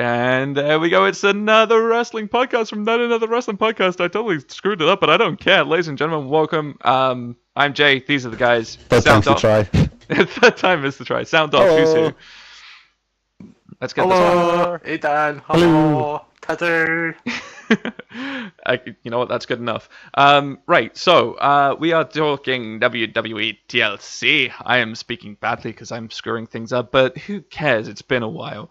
And there we go. It's another wrestling podcast from Not Another Wrestling Podcast. I totally screwed it up, but I don't care. Ladies and gentlemen, welcome. I'm Jay. These are the guys. Third time's the try. Third time is the try. Sound off. Who's who? Let's get Hello, hey Dan. Hello, Teddy. You know what? That's good enough. Right. So we are talking WWE TLC. I am speaking badly because I'm screwing things up, but who cares? It's been a while.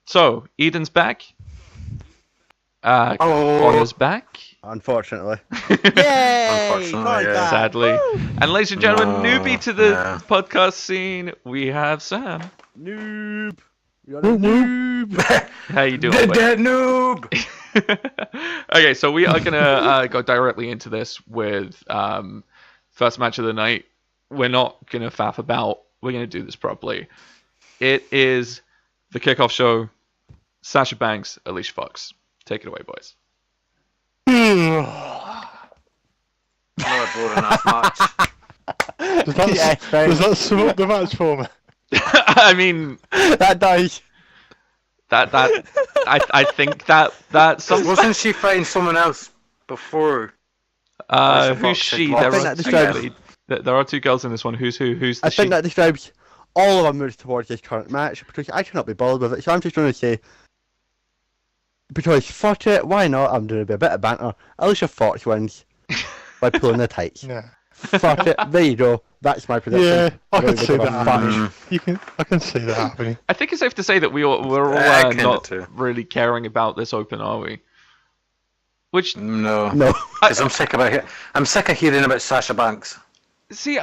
So Eden's back. Connor's back. Unfortunately. Yay! Unfortunately, yeah. Sadly. And ladies and gentlemen, newbie to the podcast scene, we have Sam. Noob. You're a noob. How you doing? Dead noob. Okay, so we are gonna go directly into this with first match of the night. We're not gonna faff about. We're gonna do this properly. It is the kickoff show. Sasha Banks, Alicia Fox. Take it away, boys. Another boring enough match. Does that sum up the match for me? I mean, That dies. I think that something. Wasn't she fighting someone else before? Who's she? There are two girls in this one. Who's who? Who's the I she? think that describes all of our moves towards this current match, because I cannot be bothered with it, so I'm just going to say, because fuck it, why not? I'm doing a bit of banter. Alicia Fox wins by pulling the tights. Yeah. Fuck it, there you go. That's my prediction. Yeah, I can Really see big that of a happening. match. I can see that happening. I think it's safe to say that we're all kinda not too. really caring about this open, are we? Which No. No. Because I'm sick of hearing about Sasha Banks. see,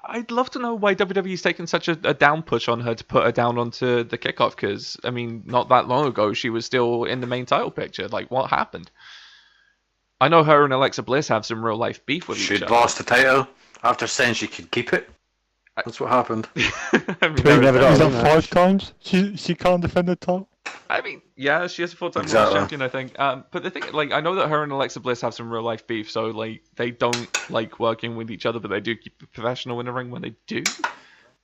I'd love to know why WWE's taken such a down push on her to put her down onto the kickoff. Because I mean, not that long ago, she was still in the main title picture. Like, what happened? I know her and Alexa Bliss have some real life beef with each She'd other. lost the title after saying she could keep it. That's what happened. I mean, We've never Is done that that. 5 times? She can't defend the title? I mean, yeah, she is a full-time Exactly. world champion, I think. But the thing, like, I know that her and Alexa Bliss have some real-life beef, so like they don't like working with each other, but they do keep it professional in the ring when they do.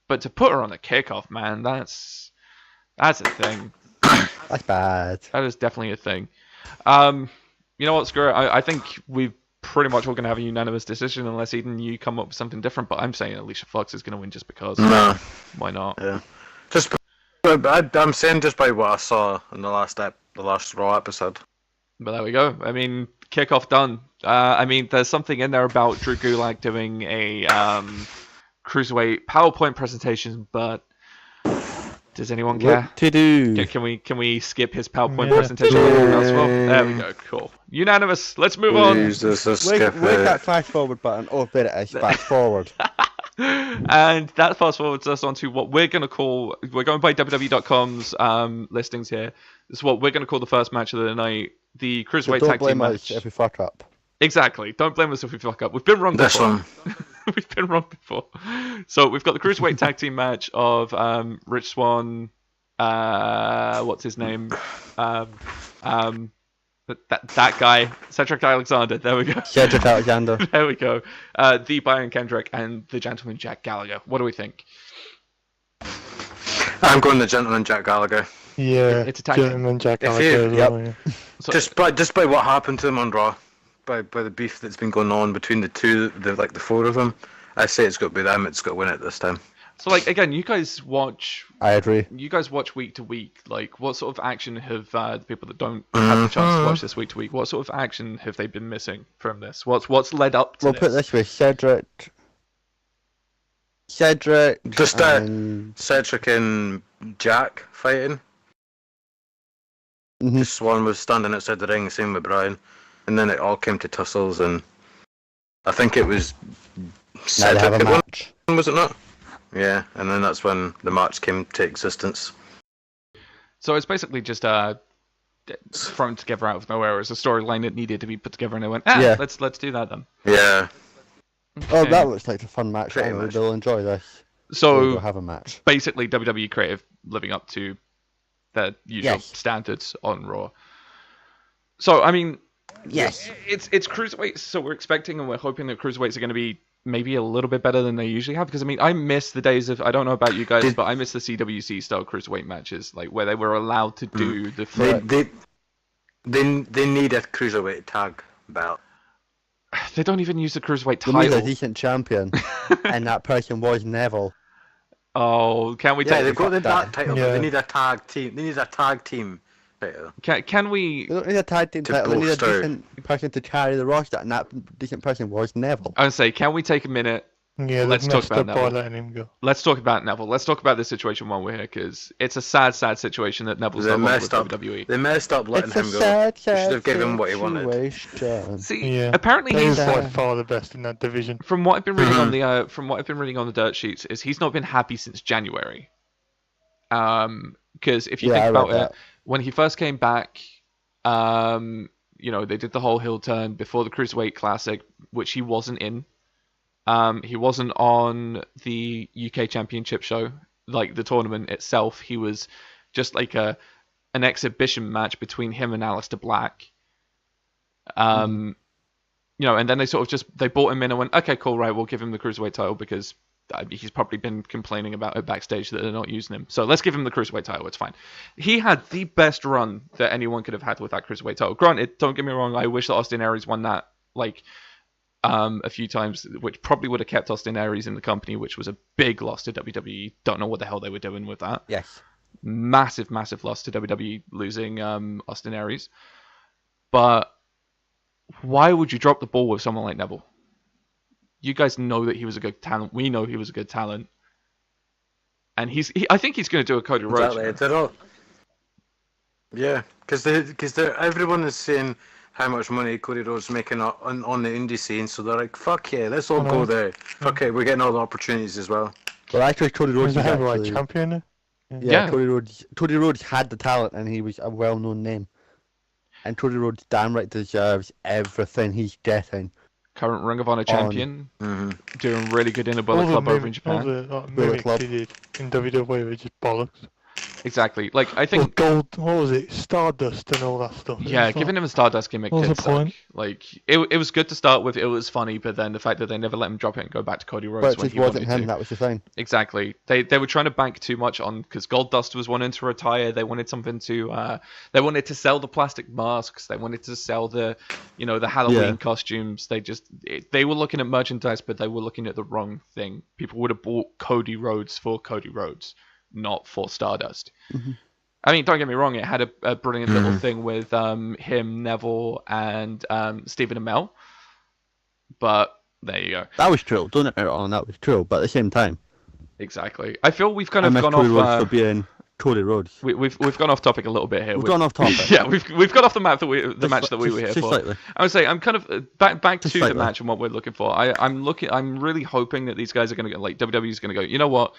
But to put her on the kickoff, man, that's a thing. That's bad. That is definitely a thing. You know what, screw it. I think we've pretty much all going to have a unanimous decision unless Eden, you come up with something different. But I'm saying Alicia Fox is going to win just because. No. Why not? Yeah. I'm saying just by what I saw in the last Raw episode. But there we go. I mean, kickoff done. I mean, there's something in there about Drew Gulak doing a cruiserweight PowerPoint presentation, but does anyone care? What to do? Can we skip his PowerPoint Yeah. presentation? There we go. Cool. Unanimous. Let's move on. Please, just Where's skip that it. fast forward button? Oh, there it is. Fast forward. And that fast forwards us onto what we're going to call, we're going by WWE.com's listings here. This is what we're going to call the first match of the night, the So Cruiserweight don't Tag Team blame match. us if we fuck up. Exactly. Don't blame us if we fuck up. We've been wrong This before. one. We've been wrong before. So we've got the Cruiserweight Tag Team match of Rich Swann, what's his name? That guy, Cedric Alexander. There we go. Cedric Alexander. There we go. The Brian Kendrick and the gentleman Jack Gallagher. What do we think? I'm going the gentleman Jack Gallagher. Yeah, It's a tag team. Gentleman Jack If Gallagher you- as well, yeah. So, Just by what happened to them on Raw, by the beef that's been going on between the four of them, I say it's got to be them. It's got to win it this time. so like again, you guys watch I agree. week to week. Like, what sort of action have the people that don't have the chance to watch this week to week? What sort of action have they been missing from this? What's led up to We'll this? put it this way: Cedric, Just and Cedric and Jack fighting. Mhm. Just Swan was standing outside the ring, same with Brian, and then it all came to tussles, and I think it was now they Cedric have a had won, match. was it not? Yeah, and then that's when the match came to existence. So it's basically just thrown together out of nowhere as a storyline that needed to be put together, and they went, Yeah. let's do that then. Yeah, Oh, Okay. that looks like a fun match. Pretty Anyway, much. they'll enjoy this. So We'll have a match. basically WWE creative living up to their usual Yes. standards on Raw. So I mean, Yes. it's cruiserweights, so we're expecting and we're hoping that cruiserweights are going to be maybe a little bit better than they usually have. Because I mean, I miss the days of, I don't know about you guys, but I miss the CWC style cruiserweight matches, like where they were allowed to do the flip. They need a cruiserweight tag belt. They don't even use the cruiserweight They need a title. decent champion, and that person was Neville. Oh, can we Yeah, take? they've got the that. dark title, but Yeah. they need a tag team. They need a tag team title. Can we? They don't need a tag team To title. They need a bolster. decent person to carry the roster, and that decent person was Neville. I would say, can we take a minute? Yeah, Let's they've talk messed about up by Neville. letting him go. Let's talk about Neville. Let's talk about this situation while we're here, because it's a sad, sad situation that Neville's They no longer with messed up. WWE. They messed up letting It's a him go. sad, They should sad have given him what he wanted. situation. See, Yeah. apparently He's he's by far the best in that division. from what I've been reading on the dirt sheets is he's not been happy since January. Because if you Yeah, think I about read it, that. when he first came back, they did the whole heel turn before the Cruiserweight Classic, which he wasn't in. He wasn't on the UK Championship show, like the tournament itself. He was just like an exhibition match between him and Aleister Black. And then they sort of they brought him in and went, okay, cool, right, we'll give him the Cruiserweight title because he's probably been complaining about it backstage that they're not using him. So let's give him the Cruiserweight title, it's fine. He had the best run that anyone could have had with that Cruiserweight title. Granted, don't get me wrong, I wish that Austin Aries won that, a few times, which probably would have kept Austin Aries in the company, which was a big loss to WWE. Don't know what the hell they were doing with that. Yes. Massive, massive loss to WWE losing Austin Aries. But why would you drop the ball with someone like Neville? You guys know that he was a good talent. We know he was a good talent. And I think he's going to do a Cody Rhodes. Exactly. They're all. Yeah, because everyone is saying how much money Cody Rhodes is making on the indie scene, so they're like, fuck yeah, let's all go there. Fuck it, we're getting all the opportunities as well. Well, actually, Cody Rhodes He's the was heavyweight actually, champion now. yeah, Yeah. Cody Rhodes had the talent, and he was a well-known name. And Cody Rhodes damn right deserves everything he's getting. Current Ring of Honor champion. Mm-hmm. Doing really good in a All Bullet the Club over in all Japan. the Bullet mimics Club. he did in WWE were just bollocks. Exactly. Like, I Well, think... gold, what was it? Stardust and all that stuff. Yeah, giving him a Stardust gimmick What was did the suck. point? Like, it was good to start with, it was funny, but then the fact that they never let him drop it and go back to Cody Rhodes But it when just he wasn't wanted him, to. that was the thing. Exactly. They were trying to bank too much on, because Goldust was wanting to retire, they wanted something to, they wanted to sell the plastic masks, they wanted to sell the Halloween Yeah. costumes, they were looking at merchandise, but they were looking at the wrong thing. People would have bought Cody Rhodes for Cody Rhodes, not for Stardust. Mhm. I mean, don't get me wrong, it had a brilliant little thing with him, Neville, and Stephen Amell. But there you go. That was true. Don't get me wrong, that was true. But at the same time, Exactly. I feel we've kind I of miss gone Cody Rhodes off. for being Cody Rhodes. We've gone off topic a little bit here. We've gone off topic. Yeah, we've got off the match that we were here just for. slightly. I would say I'm kind of back to Just the slightly. match and what we're looking for. I'm really hoping that these guys are going to go, like, WWE's going to go, you know what?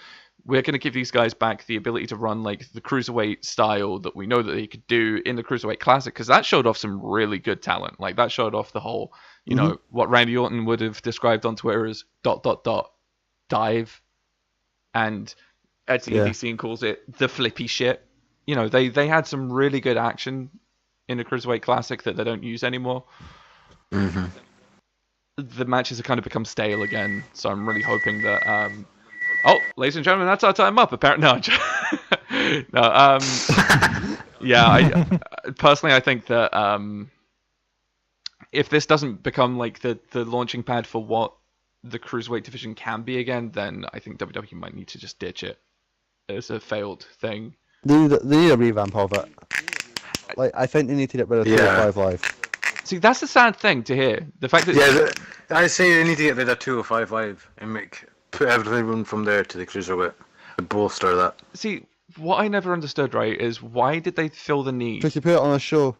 We're going to give these guys back the ability to run like the cruiserweight style that we know that they could do in the Cruiserweight Classic, because that showed off some really good talent. Like, that showed off the whole, you know, what Randy Orton would have described on Twitter as ... dive, and as the Yeah. indie scene calls it, the flippy shit. You know, they had some really good action in the Cruiserweight Classic that they don't use anymore. Mm-hmm. The matches have kind of become stale again, so I'm really hoping that oh, ladies and gentlemen, that's our time up. Apparently, no. Yeah. I personally, I think that if this doesn't become like the launching pad for what the Cruiserweight division can be again, then I think WWE might need to just ditch it as a failed thing. They need a revamp of it. Like, I think they need to get rid of Yeah. 205 Live. See, that's the sad thing to hear. The fact that I say they need to get rid of 205 Live and put everyone from there to the cruiserweight to bolster that. see, what I never understood, right, is why did they feel the need? Because you put it on a show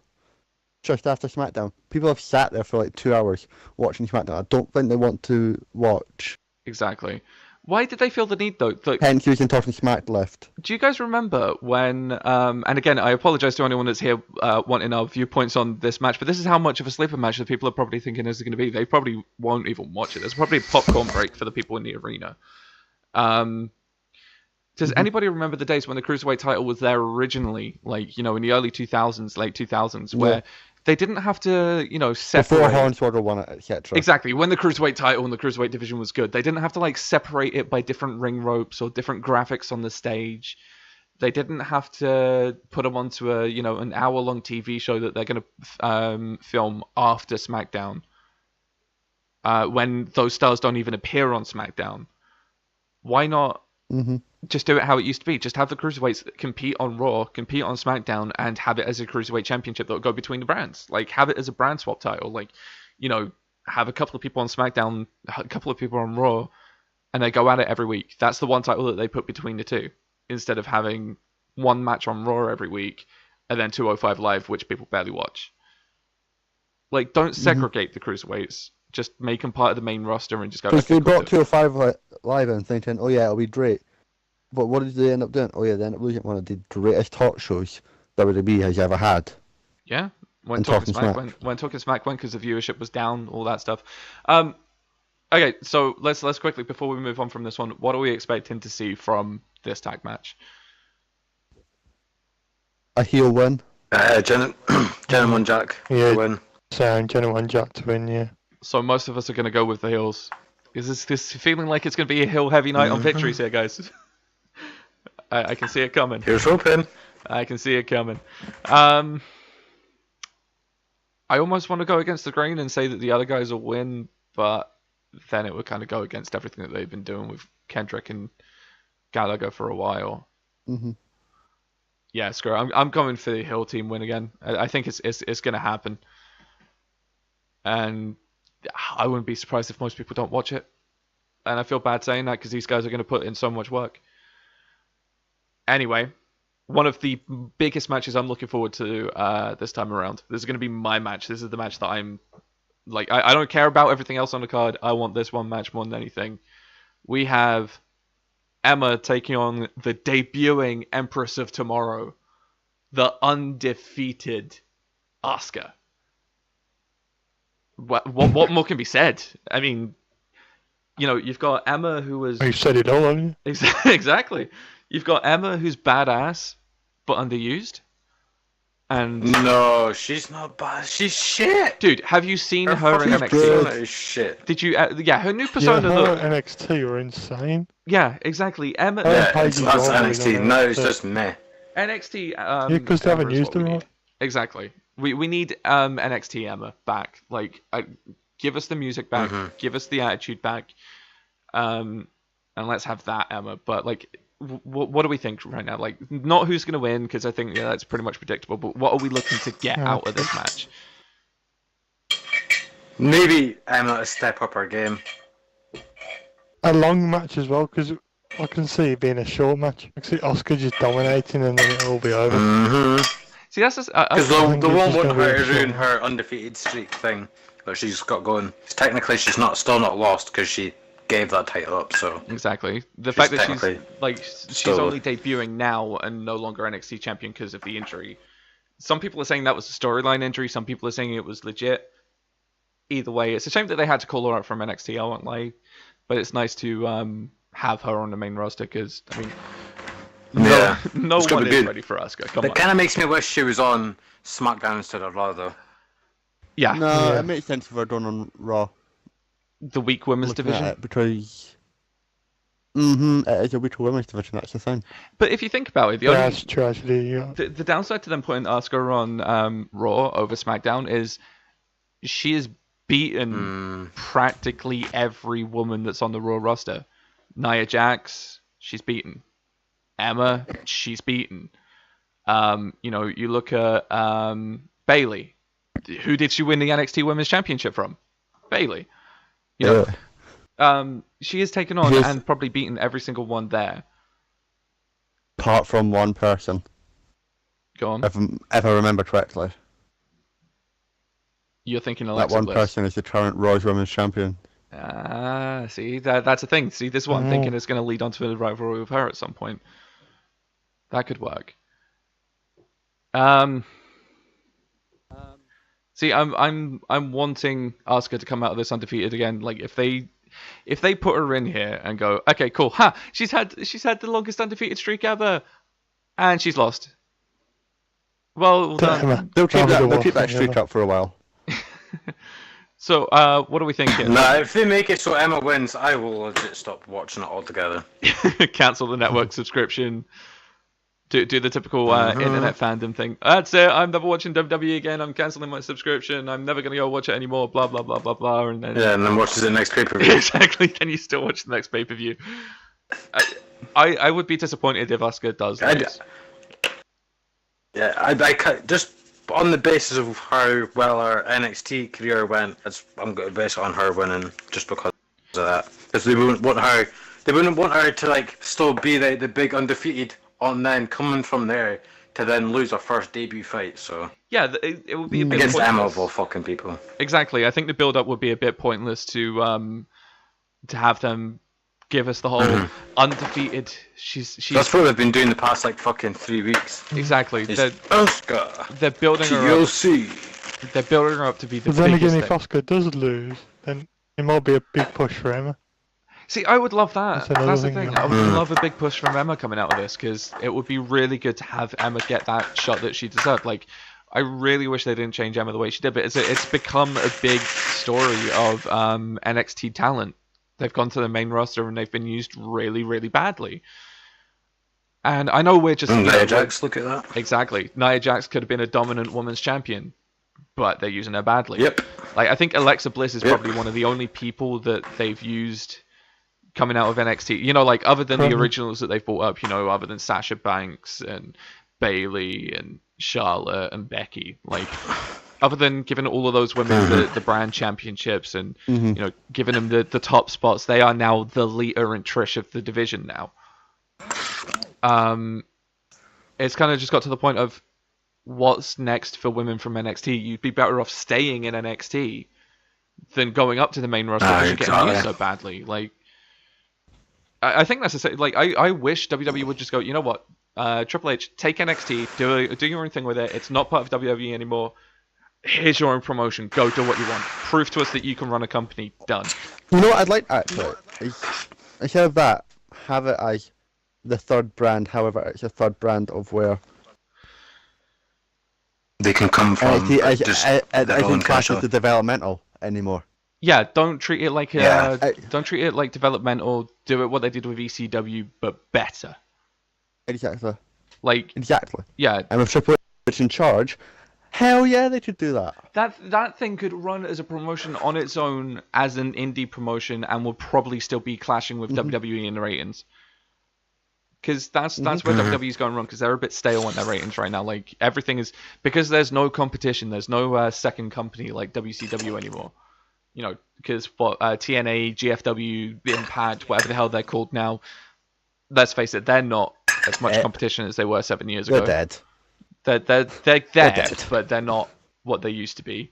just after SmackDown. People have sat there for like 2 hours watching SmackDown. I don't think they want to watch. Exactly. Why did they feel the need, though? Like, Hence, using Talking Smack left. do you guys remember when, and again, I apologize to anyone that's here wanting our viewpoints on this match, but this is how much of a sleeper match that people are probably thinking is going to be. They probably won't even watch it. There's probably a popcorn break for the people in the arena. Does anybody remember the days when the Cruiserweight title was there originally, like, you know, in the early 2000s, late 2000s, where They didn't have to, Before separate. Hornswoggle won it, etc. Exactly. When the cruiserweight title and the cruiserweight division was good, they didn't have to like separate it by different ring ropes or different graphics on the stage. They didn't have to put them onto a, an hour-long TV show that they're going to film after SmackDown. When those stars don't even appear on SmackDown. Why not just do it how it used to be? Just have the cruiserweights compete on Raw, compete on SmackDown, and have it as a cruiserweight championship that will go between the brands. Like, have it as a brand swap title. Like, have a couple of people on SmackDown, a couple of people on Raw, and they go at it every week. That's the one title that they put between the two, instead of having one match on Raw every week and then 205 Live, which people barely watch. Like, don't segregate the cruiserweights. Just make them part of the main roster and just go. Because Okay, they cool, brought 205 Live in thinking, oh yeah, it'll be great. But what did they end up doing? Oh yeah, they ended up losing one of the greatest talk shows WWE has ever had. Yeah, when And Talking Talking Smack when Talking Smack went because the viewership was down, all that stuff. Okay, so let's quickly, before we move on from this one, what are we expecting to see from this tag match? A heel win. Gentleman Jack Yeah. win. Sound Gentleman Jack to win, yeah. So most of us are going to go with the heels. Is this feeling like it's going to be a heel heavy night on victories here, guys? I can see it coming. Here's hoping. I can see it coming. I almost want to go against the grain and say that the other guys will win, but then it would kind of go against everything that they've been doing with Kendrick and Gallagher for a while. Yeah, screw it. I'm going for the heel team win again. I think it's going to happen. And I wouldn't be surprised if most people don't watch it. And I feel bad saying that because these guys are going to put in so much work. Anyway, one of the biggest matches I'm looking forward to this time around. This is going to be my match. This is the match that I'm like. I don't care about everything else on the card. I want this one match more than anything. We have Emma taking on the debuting Empress of Tomorrow, the undefeated Asuka. What more can be said? I mean, you've got Emma who was... You've said it all, haven't you? Exactly. You've got Emma who's badass, but underused. And... No, she's not bad. She's shit. Dude, have you seen her in fucking NXT? persona is shit. Did you... yeah, her new Yeah, persona... her NXT were insane. Yeah, exactly. Emma... Yeah, Paige that's is always NXT. on No, there, it's but- just meh. NXT... Yeah, because they haven't Emma is used what her we right. need. Exactly. We need NXT Emma back. Like, give us the music back. Give us the attitude back. And let's have that Emma. But like, what do we think right now? Like, not who's gonna win, because I think that's pretty much predictable. But what are we looking to get out of this match? Maybe Emma to step up her game. A long match as well, because I can see it being a short match. I can see Asuka just dominating and then it'll be over. See, that's just, Because I- they think won't it's just want gonna be her a to ruin short- her undefeated streak thing that she's got going. 'Cause technically, she's still not lost because she gave that title up. So exactly. The fact that she's technically like she's still- only debuting now and no longer NXT champion because of the injury. Some people are saying that was a storyline injury. Some people are saying it was legit. Either way, it's a shame that they had to call her out from NXT. I won't lie, but it's nice to have her on the main roster because I mean, Yeah, no it's gonna one be is good. ready for Asuka. Come it on. kind of makes me wish she was on SmackDown instead of Raw, though. Yeah, No, Yeah. it makes sense if we're done on Raw. the weak women's Looking division. at it, because it is a weak women's division. That's the thing. But if you think about it, That's tragedy, yeah. the downside to them putting Asuka on Raw over SmackDown is she has beaten practically every woman that's on the Raw roster. Nia Jax, she's beaten. Emma, she's beaten. You look at Bayley. Who did she win the NXT Women's Championship from? Bayley. She has taken on Yes. and probably beaten every single one there. Apart from one person, Go on. if I remember correctly. You're thinking That Alexa one Bliss. person is the current Raw's Women's Champion. See, that's a thing. See, this is what I'm thinking is going to lead on to a rivalry with her at some point. That could work. See, I'm wanting Asuka to come out of this undefeated again. Like if they put her in here and go, okay, cool, she's had the longest undefeated streak ever, and she's lost. Well To done. Emma. They'll keep That'll be the that worst thing streak ever. up for a while. So, what are we thinking? Nah, if they make it so Emma wins, I will legit stop watching it altogether. Cancel the network subscription. Do the typical internet fandom thing. That's it. I'm never watching WWE again. I'm canceling my subscription. I'm never gonna go watch it anymore. Blah blah blah blah blah. And then Yeah, and then watches the next pay-per-view. exactly. Then you still watch the next pay per view. I would be disappointed if Asuka does lose. Yeah, I just on the basis of how well our NXT career went, I'm going to base it on her winning just because of that. Because they wouldn't want her to like still be the big undefeated, and then coming from there to then lose her first debut fight. So Yeah, it would be a bit against pointless. Emma of all fucking people. Exactly. I think the build up would be a bit pointless to have them give us the whole undefeated. She's That's what they've been doing the past like fucking 3 weeks. exactly. It's They're Asuka building her up. TLC. They're building her up to be the But then biggest again, if thing. Asuka does lose, then it might be a big push for Emma. See, I would love that. That's another That's the thing, thing. yeah. I would love a big push from Emma coming out of this because it would be really good to have Emma get that shot that she deserved. Like, I really wish they didn't change Emma the way she did, but it's become a big story of NXT talent. They've gone to the main roster and they've been used really, really badly. And I know we're just Nia Jax, look at that. exactly. Nia Jax could have been a dominant women's champion, but they're using her badly. Yep. Like I think Alexa Bliss is Yep. probably one of the only people that they've used coming out of NXT. You know, like other than the originals that they've brought up, you know, other than Sasha Banks and Bayley and Charlotte and Becky, like other than giving all of those women the brand championships and you know giving them the top spots, they are now the Lita and Trish of the division now. It's kind of just got to the point of what's next for women from NXT. You'd be better off staying in NXT than going up to the main roster because you're getting used so badly. Like, I think that's like I wish WWE would just go, you know what, Triple H, take NXT, do your own thing with it. It's not part of WWE anymore. Here's your own promotion. Go do what you want. Prove to us that you can run a company. Done. You know what I'd like actually? Instead of that, have it as the third brand. However, it's a third brand of where They can come from NXT just it their own isn't classed culture. as the developmental anymore. Yeah, don't treat it like Yeah. don't treat it like developmental. Do it what they did with ECW, but better. Exactly. Like, Exactly. yeah, And with Triple H in charge, hell yeah, they could do that. that thing could run as a promotion on its own as an indie promotion and would probably still be clashing with WWE in the ratings. Because that's where WWE's going wrong, because they're a bit stale on their ratings right now. Like, everything is... Because there's no competition, there's no second company like WCW anymore. You know, because TNA, GFW, Impact, whatever the hell they're called now, let's face it, they're not as much competition as they were 7 years ago. They're dead. They're there, dead. but they're not what they used to be.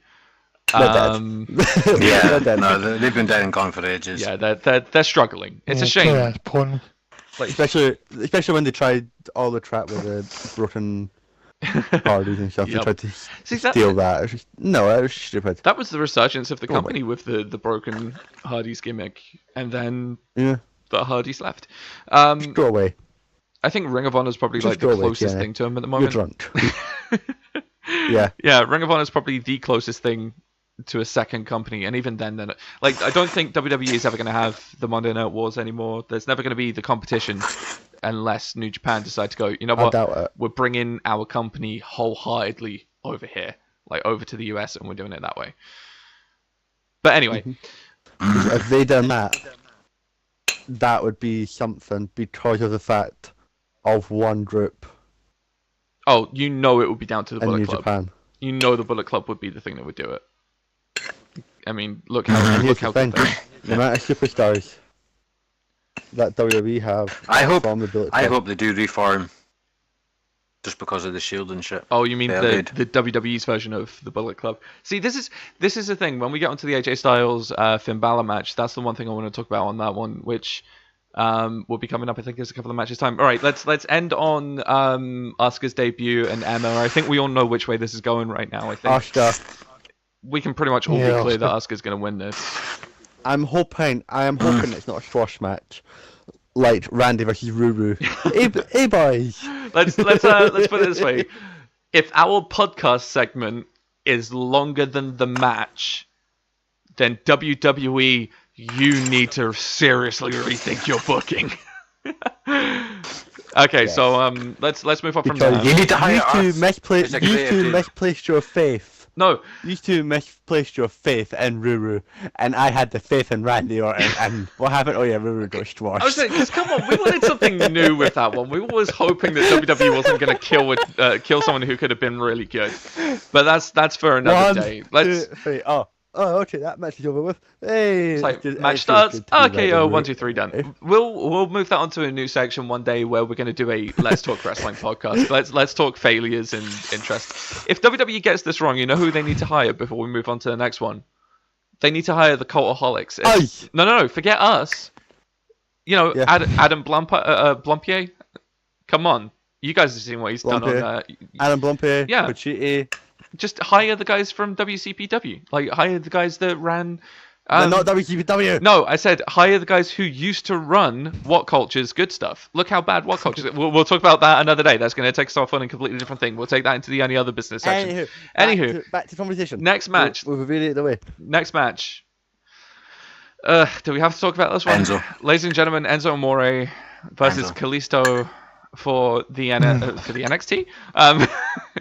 They're Um, dead. Yeah, They're dead. no, they've been dead and gone for ages. yeah, they're struggling. It's a shame. Yeah, it's pointless. Especially when they tried all the trap with the broken parties and stuff. Yep. They tried to See, steal that. It was just, no, it was stupid. That was the resurgence of the Go away. company with the broken Hardys gimmick, and then Yeah, the Hardys left. go away. I think Ring of Honor is probably Just like the go away, closest TNA. thing to him at the You're moment. drunk. Yeah. Yeah, Ring of Honor is probably the closest thing to a second company, and even then, like I don't think WWE is ever going to have the Monday Night Wars anymore. There's never going to be the competition unless New Japan decide to go, you know I what, doubt it. we're bringing our company wholeheartedly over here, like over to the US, and we're doing it that way. But anyway, If they done that, that would be something because of the fact of one group oh, you know it would be down to the in Bullet New Club. Japan. You know the Bullet Club would be the thing that would do it. I mean, look And how here's the good thing: they are. the amount of superstars that WWE have I hope from the Bullet I Club. hope they do reform just because of the Shield and shit. Oh, you mean Yeah, the WWE's version of the Bullet Club? See, this is the thing. When we get onto the AJ Styles Finn Balor match, that's the one thing I want to talk about on that one, which will be coming up. I think there's a couple of matches time. All right, let's end on Asuka's debut and Emma. I think we all know which way this is going right now. I think Asuka, we can pretty much all Yeah, be clear Asuka. that Asuka's going to win this. I am hoping it's not a squash match like Randy versus Ruru. Hey boys. Let's put it this way. if our podcast segment is longer than the match, then WWE, you need to seriously rethink your booking. Okay, Yes. so let's move on from Because there. You need to hire you two us. misplaced. It's a You great two idea. misplaced your faith. No, You two misplaced your faith in Ruru, and I had the faith in Randy Orton. And what happened? Oh yeah, Ruru got squashed. I was saying, because come on, we wanted something new with that one. We were always hoping that WWE wasn't going to kill someone who could have been really good. But that's for another day. Let's. 2, 3. Oh, okay, that match is over with. Hey, It's like it match feels starts. good to be back RKO in 1, Ruru. 2, 3 done. We'll move that onto a new section one day where we're going to do a Let's Talk Wrestling podcast. Let's talk failures and interest. If WWE gets this wrong, you know who they need to hire before we move on to the next one. They need to hire the Cultaholics. Aye. No, forget us. You know, Yeah. Adam Blumpier. Come on, you guys have seen what he's done on. Adam Blumpy, Yeah. Pacitti. Just hire the guys from WCPW. Like hire the guys that ran. They're not WCPW. No, I said hire the guys who used to run What Culture's good stuff. Look how bad What Culture is. We'll talk about that another day. That's going to take us off on a completely different thing. We'll take that into the any other business section. Anywho, back to conversation. next match. We'll reveal it away. Next match. Do we have to talk about this one? Enzo. Ladies and gentlemen, Enzo Amore versus Enzo. Kalisto for the NXT.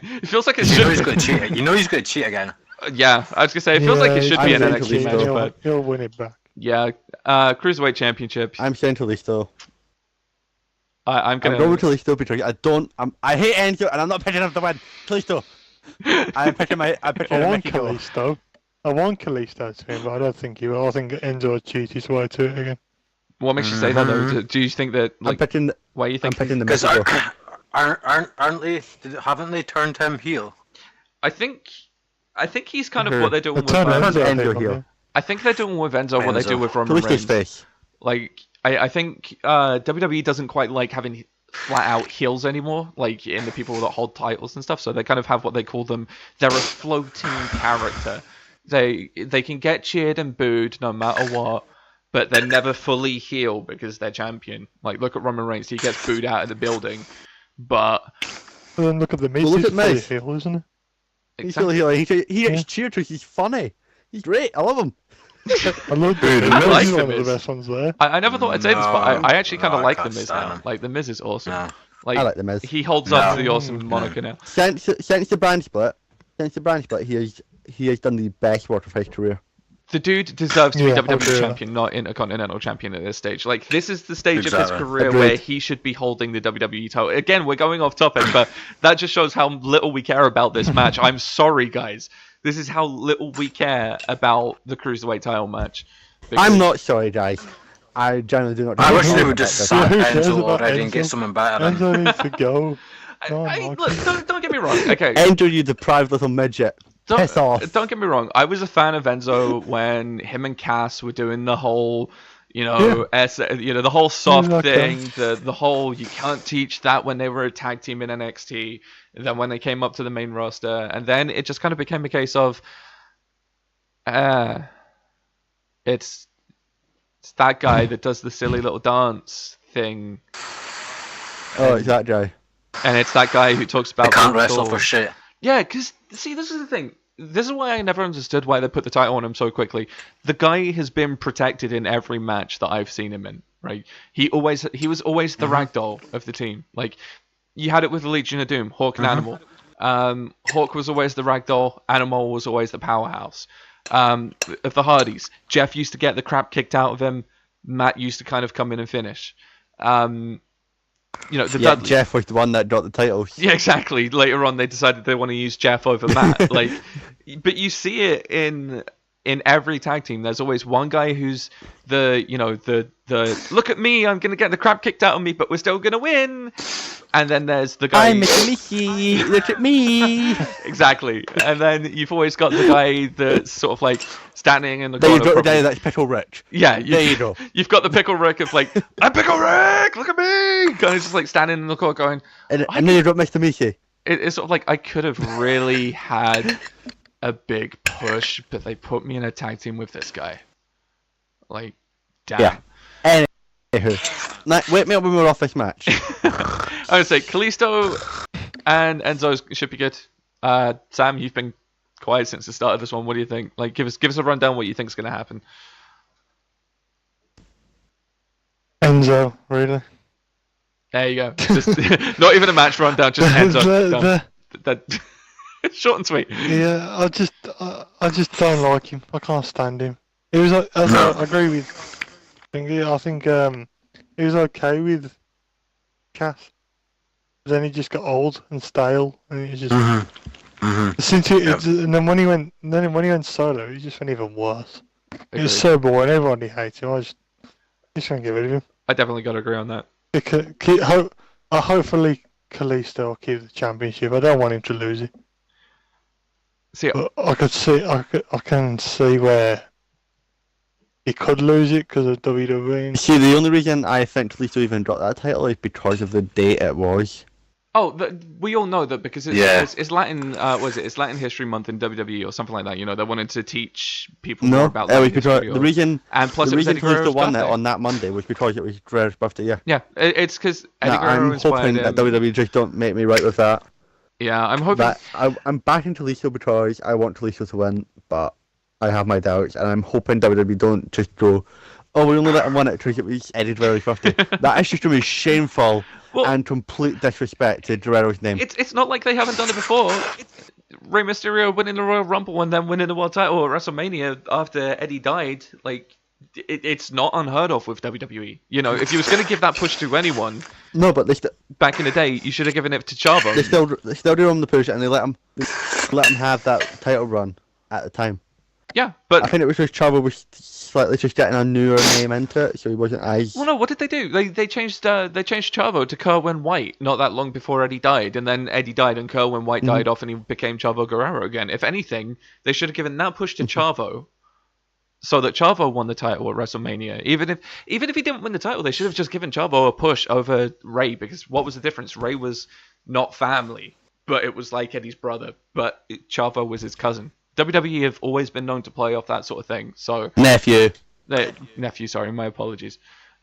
It feels like it You know should he's be. going to cheat. You know he's going to cheat again. Yeah, I was gonna say it feels like it should be an I'm NXT match, saying but He'll win it back. yeah, Cruiserweight Championship. I'm saying Kalisto. I'm I'm gonna. going with Kalisto because I hate Enzo and I'm not picking him to win. Kalisto. I'm picking I want Mickey Gall. Kalisto. I want Kalisto to win, but I don't think he will. I think Enzo will cheat his way to it again. What makes you say that though? Do you think that I'm like? picking. Why are you I'm thinking? picking the Because Mickey Gall. aren't they? Haven't they turned him heel? I think he's kind of what they're doing But with. turn Enzo Enzo heel. heel. I think they're doing with Enzo what they do Enzo. with Roman Kalisto's Reigns. face. Like I think WWE doesn't quite like having flat out heels anymore, like in the people that hold titles and stuff. So they kind of have what they call them. They're a floating character. They can get cheered and booed no matter what, but they're never fully heel because they're champion. Like look at Roman Reigns, he gets booed out of the building, but And then look at the Miz. Well, look He's at fully Miz. heel, isn't he? He's really heel. He gets Yeah. cheered because he's funny. He's great. I love him. I love Dude, the I Miz. like He's the one of Miz. the best ones there. I never thought I'd say this, but I actually kind of No, I like the can't Miz stand now. him. Like the Miz is awesome. No. Like I like the Miz. he holds up to the No. awesome moniker now. Since the brand split, he has done the best work of his career. The dude deserves to be Yeah, I'll WWE do that. champion, not Intercontinental champion at this stage. Like, this is the stage of his Exactly. career Agreed. where he should be holding the WWE title. Again, we're going off topic, but that just shows how little we care about this match. I'm sorry, guys. This is how little we care about the Cruiserweight title match. I'm not sorry, guys. I generally do not. I wish they care would about just this. sack Who cares Enzo about already and get Enzo? someone better in. Enzo needs to go. No, no. Look, don't get me wrong. Okay, Enzo, you deprived little midget. Piss off. Don't get me wrong. I was a fan of Enzo when him and Cass were doing the whole, the whole soft like thing, the whole you can't teach that when they were a tag team in NXT. And then when they came up to the main roster, and then it just kind of became a case of, it's that guy that does the silly little dance thing, Oh, it's that guy. and it's that guy who talks They about can't the wrestle soul. for shit. Yeah, because, see, this is the thing. This is why I never understood why they put the title on him so quickly. The guy has been protected in every match that I've seen him in, right? He was always the ragdoll of the team. Like, you had it with the Legion of Doom, Hawk and Animal. Hawk was always the ragdoll, Animal was always the powerhouse. Of the Hardys, Jeff used to get the crap kicked out of him, Matt used to kind of come in and finish. The Yeah, Dudleys. Jeff was the one that got the titles. Yeah, exactly. Later on, they decided they want to use Jeff over Matt. Like, but you see it in every tag team. There's always one guy who's the look at me, I'm gonna get the crap kicked out of me, but we're still gonna win. And then there's the guy. I'm Mickey. Look at me. Exactly. And then you've always got the guy that's sort of like standing in the There you corner. go, the probably- guy that's Pickle Rich. Yeah, There you go. You've got the Pickle Rick of like, I'm Pickle Rick, look at me, kind of just like standing in the corner going. And then you got Mr. Mickey. It's sort of like I could have really had a big push, but they put me in a tag team with this guy. Like, damn. Yeah. Anywho, wake me up when we're off this match. I would say Kalisto and Enzo should be good. Sam, you've been quiet since the start of this one. What do you think? Like, give us a rundown what you think is going to happen. Enzo, really. There you go. Just not even a match rundown, just Enzo. That short and sweet. Yeah, I just don't like him. I can't stand him. He was I agree with. I think he was okay with Cass. Then he just got old and stale, and he was just since and then when he went solo, he just went even worse. He was so boring. Everybody hates him. I just want to get rid of him. I definitely got to agree on that. Hopefully Kalisto will keep the championship. I don't want him to lose it. See, but I can see where he could lose it because of WWE. See, the only reason I think Kalisto even dropped that title is because of the date it was. Oh, we all know that because it's Latin. It's Latin History Month in WWE or something like that. You know, they wanted to teach people more about Latin history. The reason Kalisto won it on that Monday was because it was Guerrero's birthday. Yeah. Yeah, it's because Eddie Guerrero inspired him. I'm hoping that WWE just don't make me right with that. Yeah, I'm hoping. I'm backing Kalisto because I want Kalisto to win, but I have my doubts, and I'm hoping WWE don't just go, oh, we only let him win it because it was Eddie Guerrero's birthday. That is just going to be shameful. And complete disrespect to Guerrero's name. It's not like they haven't done it before. Rey Mysterio winning the Royal Rumble and then winning the World Title at WrestleMania after Eddie died. Like, it's not unheard of with WWE. You know, if you was going to give that push to anyone, back in the day, you should have given it to Chavo. They still do him the push, and they let him have that title run at the time. Yeah, but I think it was just Chavo was slightly just getting a newer name into it, so he wasn't as. Well, no. What did they do? They changed Chavo to Kerwin White not that long before Eddie died, and then Eddie died and Kerwin White died off, and he became Chavo Guerrero again. If anything, they should have given that push to Chavo, so that Chavo won the title at WrestleMania. Even if he didn't win the title, they should have just given Chavo a push over Rey, because what was the difference? Rey was not family, but it was like Eddie's brother, but Chavo was his cousin. WWE have always been known to play off that sort of thing. So nephew, sorry, my apologies.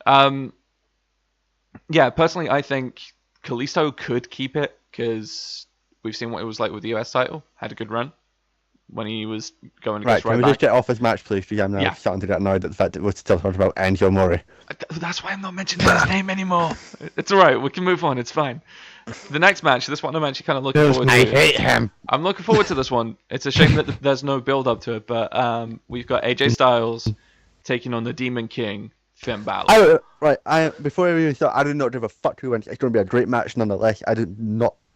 Yeah, personally, I think Kalisto could keep it because we've seen what it was like with the US title. Had a good run when he was going against Right, can we just get off his match, please? Because I'm now starting to get annoyed at the fact that we're still talking about Angel Mori. That's why I'm not mentioning his name anymore. It's alright, we can move on, it's fine. The next match, this one I'm actually kind of looking forward to. I hate him. I'm looking forward to this one. It's a shame that there's no build up to it, but we've got AJ Styles taking on the Demon King, Finn Balor. Before I even start, I did not give a fuck who wins. It's going to be a great match nonetheless.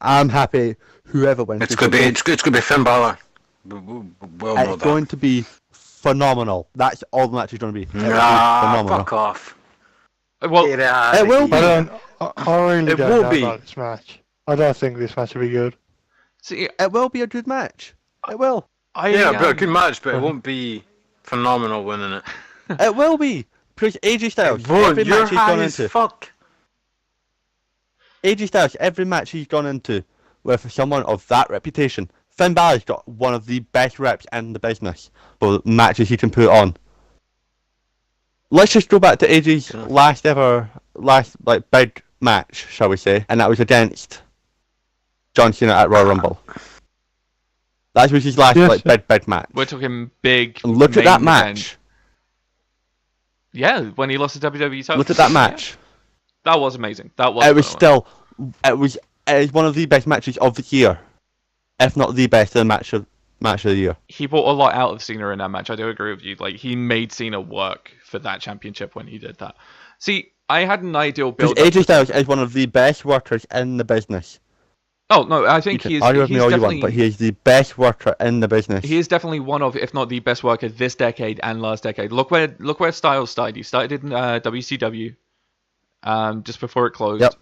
I'm happy whoever wins. It's going to be Finn Balor. It's going to be phenomenal. That's all the match is going to be. Phenomenal. Fuck off. Well, it will be. I really don't know about this match. I don't think this match will be good. See, it will be a good match. It will. It'll be a good match, but it won't be phenomenal winning it. It will be. Because AJ Styles, every match he's gone into. AJ Styles, every match he's gone into with someone of that reputation. Finn Balor's got one of the best reps in the business for matches he can put on. Let's just go back to AJ's last big match, shall we say, and that was against John Cena at Royal Rumble. That was his last big match. We're talking big. And look at that match. Yeah, when he lost the WWE title. Look at that match. That was amazing. It was one of the best matches of the year, if not the best match of the year. He brought a lot out of Cena in that match. I do agree with you. Like, he made Cena work for that championship when he did that. See, I had an ideal build. AJ Styles is one of the best workers in the business. Oh no, I think he's definitely. But he is the best worker in the business. He is definitely one of, if not the best worker this decade and last decade. Look where Styles started. He started in WCW, just before it closed. Yep.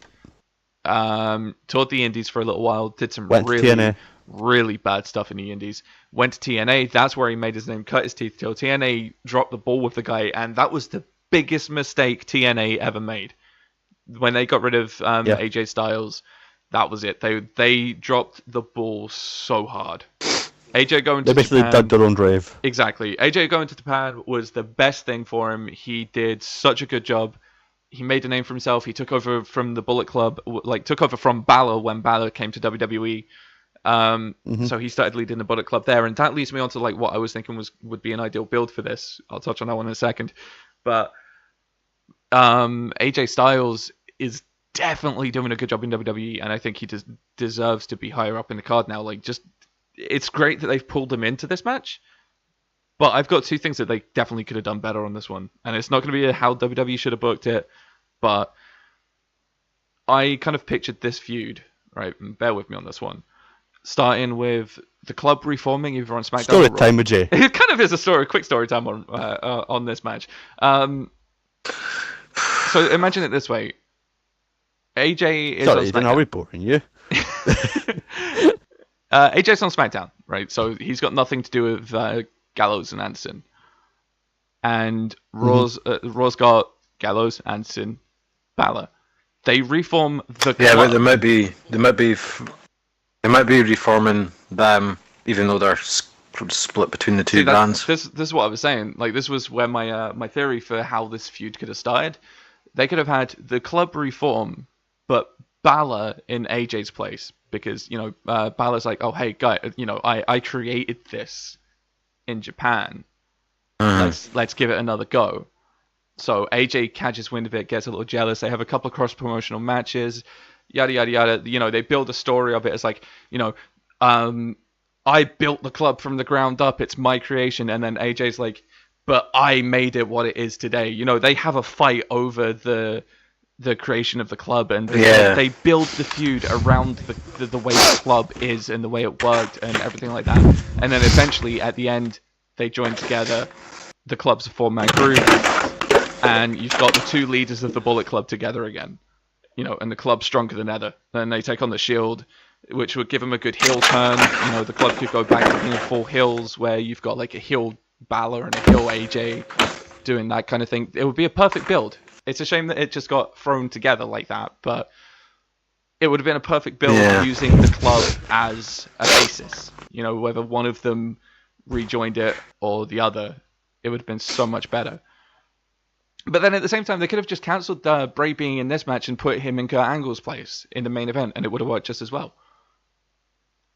Toured the Indies for a little while. Did some really bad stuff in the Indies. Went to TNA. That's where he made his name. Cut his teeth till TNA dropped the ball with the guy, and that was the biggest mistake TNA ever made. When they got rid of AJ Styles. That was it. They dropped the ball so hard. AJ going to Japan. They basically dug their own grave. Exactly. AJ going to Japan was the best thing for him. He did such a good job. he made a name for himself. He took over from the Bullet Club, like took over from Balor when Balor came to WWE. So he started leading the Bullet Club there, and that leads me on to like what I was thinking would be an ideal build for this. I'll touch on that one in a second, but AJ Styles is definitely doing a good job in WWE, and I think he deserves to be higher up in the card now. Like, just it's great that they've pulled him into this match, but I've got two things that they definitely could have done better on this one, and it's not going to be how WWE should have booked it, but I kind of pictured this feud, right? And bear with me on this one. Starting with the club reforming either on SmackDown Story or Raw. time with Jay. It kind of is a quick story time on this match. So imagine it this way. AJ is Sorry, on then are SmackDown. we boring you? AJ's on SmackDown, right? So he's got nothing to do with Gallows and Anderson. And Raw's got Gallows, Anderson, Balor. They reform the club. Yeah, but they might be reforming them, even though they're split between the two brands. This is what I was saying. Like, this was where my theory for how this feud could have started. They could have had the club reform, but Balor in AJ's place, because Balor's like, oh hey guy, I created this in Japan. Let's give it another go. So AJ catches wind of it, gets a little jealous. They have a couple of cross promotional matches, yada yada yada. They build a story of it. It's like, I built the club from the ground up. It's my creation. And then AJ's like, but I made it what it is today. They have a fight over the creation of the club, and they build the feud around the way the club is and the way it worked and everything like that. And then eventually at the end, they join together. The club's a 4-man group, and you've got the two leaders of the Bullet Club together again. And the club's stronger than ever. Then they take on the Shield, which would give them a good heel turn. The club could go back to being full heels, where you've got like a heel Balor and a heel AJ doing that kind of thing. It would be a perfect build. It's a shame that it just got thrown together like that, but it would have been a perfect build using the club as a basis. Whether one of them rejoined it or the other, it would have been so much better. But then at the same time, they could have just cancelled Bray being in this match and put him in Kurt Angle's place in the main event, and it would have worked just as well.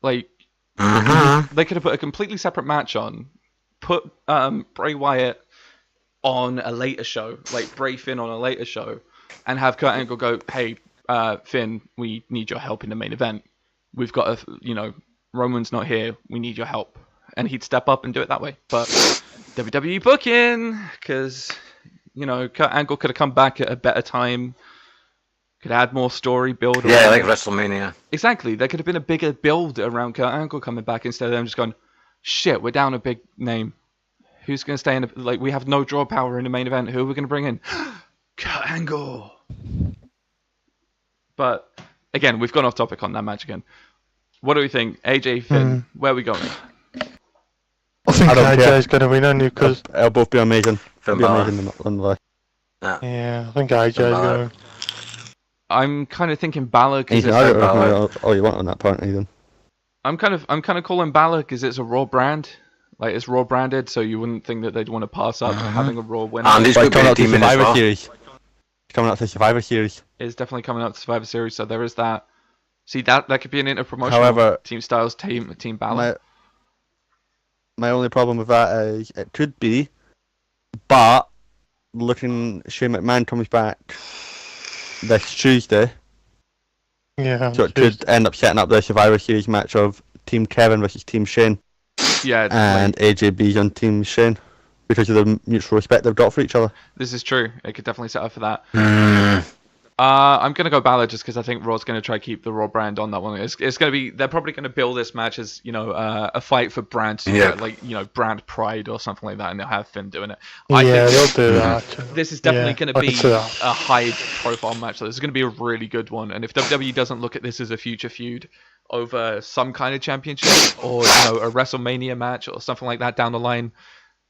Like, they could have put a completely separate match on, put Bray Wyatt on a later show, like Bray Finn on a later show, and have Kurt Angle go, hey, Finn, we need your help in the main event. We've got Roman's not here, we need your help. And he'd step up and do it that way. But WWE booking, because, Kurt Angle could have come back at a better time, could add more story build. Yeah, like WrestleMania. Exactly. There could have been a bigger build around Kurt Angle coming back instead of them just going, shit, we're down a big name. Who's going to stay in? We have no draw power in the main event. Who are we going to bring in? Kurt Angle. But again, we've gone off topic on that match again. What do we think? AJ, Finn, where are we going? I think I don't care. AJ's going to win only because... It'll both be amazing. Finn It'll be Balor. amazing on the list. Yeah, I think AJ's going to... I'm kind of thinking Balor because Ethan, I don't know all you want on that part, Ethan. I'm kind of calling Balor because it's a Raw brand. Like, it's Raw branded, so you wouldn't think that they'd want to pass up having a Raw winner. And he's But got coming a up to team in as Survivor well. Series. Coming up to Survivor Series. It's definitely coming up to Survivor Series, so there is that. See, that could be an inter-promotional However, Team Styles, Team Balor. My only problem with that is it could be, but looking, Shane McMahon comes back this Tuesday, Yeah. so it could end up setting up the Survivor Series match of Team Kevin versus Team Shane, Yeah, and AJB's on Team Shane because of the mutual respect they've got for each other. this is true. It could definitely set up for that. I'm going to go Balor just because I think Raw's going to try to keep the Raw brand on that one. It's going to be, they're probably going to build this match as, a fight for brand, brand pride or something like that, and they'll have Finn doing it. I Yeah, think they'll do that. this is definitely Yeah, going I to can be see that. a high profile match. So this is going to be a really good one. And if WWE doesn't look at this as a future feud over some kind of championship or, a WrestleMania match or something like that down the line,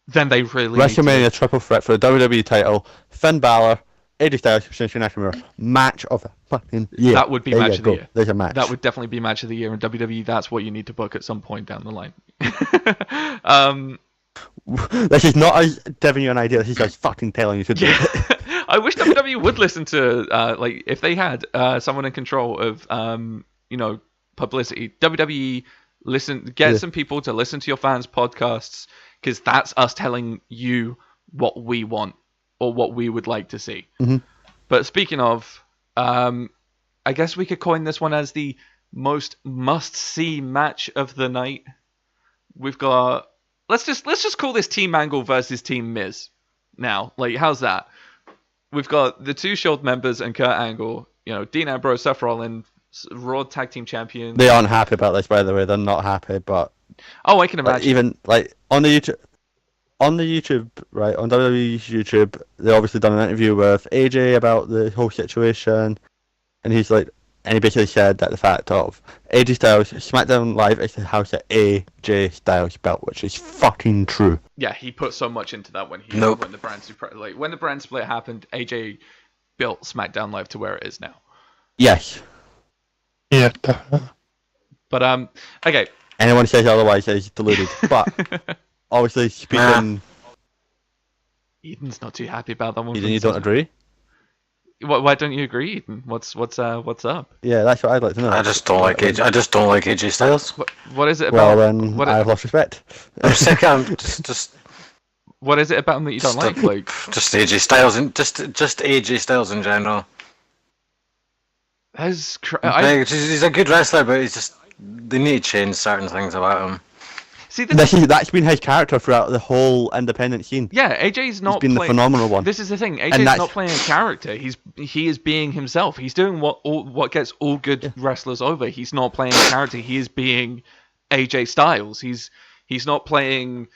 then they really WrestleMania triple threat for the WWE title, Finn Balor, AJ Styles, Shinsuke Nakamura, match of the fucking year. That would be There match you of the go. year. There's a match. That would definitely be match of the year in WWE. That's what you need to book at some point down the line. This is not us giving you an idea. This is us fucking telling you to do it. I wish WWE would listen to like if they had someone in control of publicity. WWE get some people to listen to your fans' podcasts because that's us telling you what we want or what we would like to see. Mm-hmm. But speaking of, I guess we could coin this one as the most must-see match of the night. We've got let's just call this Team Angle versus Team Miz. Now, like, how's that? We've got the two Shield members and Kurt Angle. Dean Ambrose, Seth Rollins, Raw Tag Team Champions. They aren't happy about this, by the way. They're not happy, but I can imagine. Even like on the YouTube, right, on WWE's YouTube, they obviously done an interview with AJ about the whole situation, and he basically said that the fact of AJ Styles SmackDown Live is the house at AJ Styles belt, which is fucking true. Yeah, he put so much into that when the brand split happened. AJ built SmackDown Live to where it is now. Yes. Yeah. But okay. Anyone says otherwise is deluded. But obviously speaking, Eden's not too happy about that one. Eden, you don't agree? Why don't you agree, Eden? What's up? Yeah, that's what I'd like to know. I just don't like AJ. I just don't like AJ Styles. What is it about? Well, then I've lost respect. I'm sick of him. Just. What is it about him that you don't like? Like just AJ Styles and just AJ Styles in general. He's a good wrestler, but he's just they need to change certain things about him. See, that's been his character throughout the whole independent scene. Yeah, AJ's not. He's been the phenomenal one. This is the thing. AJ's not playing a character. He is being himself. He's doing what gets all good wrestlers over. He's not playing a character. He is being AJ Styles. He's not playing.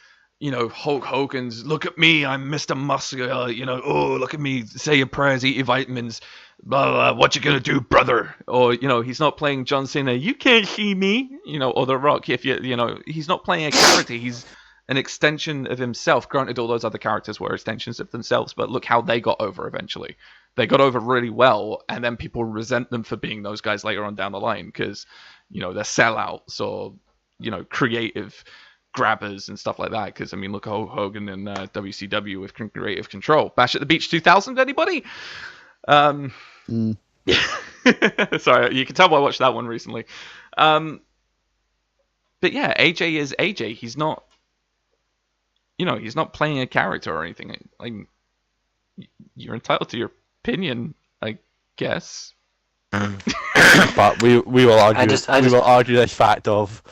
Hulk Hogan's, look at me, I'm Mr. Muscular, oh, look at me, say your prayers, eat your vitamins, blah, blah, what you gonna do, brother? Or, he's not playing John Cena, you can't see me, or The Rock, if he's not playing a character, he's an extension of himself. Granted, all those other characters were extensions of themselves, but look how they got over eventually. They got over really well, and then people resent them for being those guys later on down the line, because, they're sellouts or, creative grabbers and stuff like that. Because look at Hulk Hogan and WCW with creative control. Bash at the Beach 2000, anybody? Sorry, you can tell I watched that one recently. But yeah, AJ is AJ. He's not, he's not playing a character or anything. Like, you're entitled to your opinion, I guess. But we will argue. We will argue this fact of.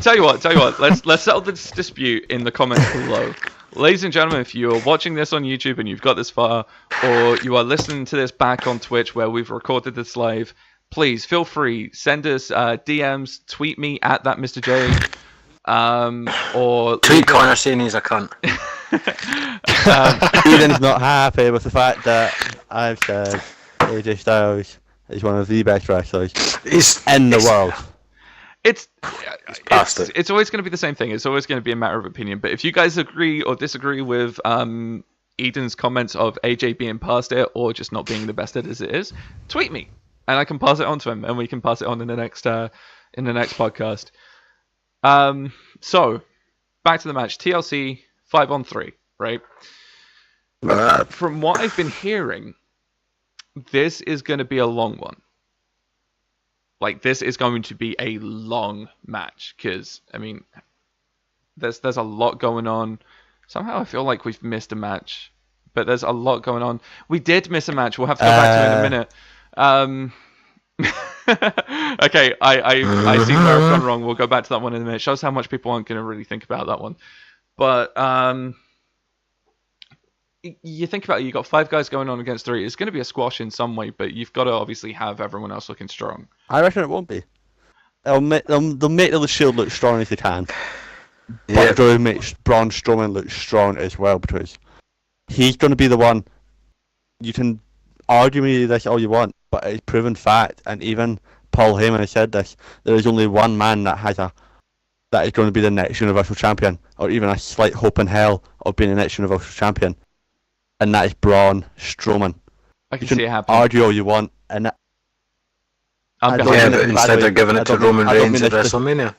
Tell you what. Let's settle this dispute in the comments below. Ladies and gentlemen, if you are watching this on YouTube and you've got this far, or you are listening to this back on Twitch where we've recorded this live, please feel free, send us DMs, tweet me at that Mr. J, or tweet Connor saying he's a cunt. Eden's not happy with the fact that I've said AJ Styles is one of the best wrestlers in the world. It's always going to be the same thing. It's always going to be a matter of opinion. But if you guys agree or disagree with Eden's comments of AJ being past it or just not being the best at it as it is, tweet me and I can pass it on to him and we can pass it on in the next podcast. So back to the match. TLC 5-on-3, right? From what I've been hearing, this is going to be a long one. Like, this is going to be a long match because, there's a lot going on. Somehow I feel like we've missed a match, but there's a lot going on. We did miss a match. We'll have to go back to it in a minute. Okay, I see where I've gone wrong. We'll go back to that one in a minute. Shows how much people aren't going to really think about that one. But you think about it, you've got 5 guys going on against 3. It's going to be a squash in some way, but you've got to obviously have everyone else looking strong. I reckon it won't be. They'll make the Shield look strong as they can. But they're going to make Braun Strowman look strong as well, because he's going to be the one. You can argue me this all you want, but it's proven fact, and even Paul Heyman has said this, there is only one man that is going to be the next Universal Champion, or even a slight hope in hell of being the next Universal Champion. And that is Braun Strowman. I can see it happening. Argue all you want, and but instead they're giving it to Roman Reigns at WrestleMania.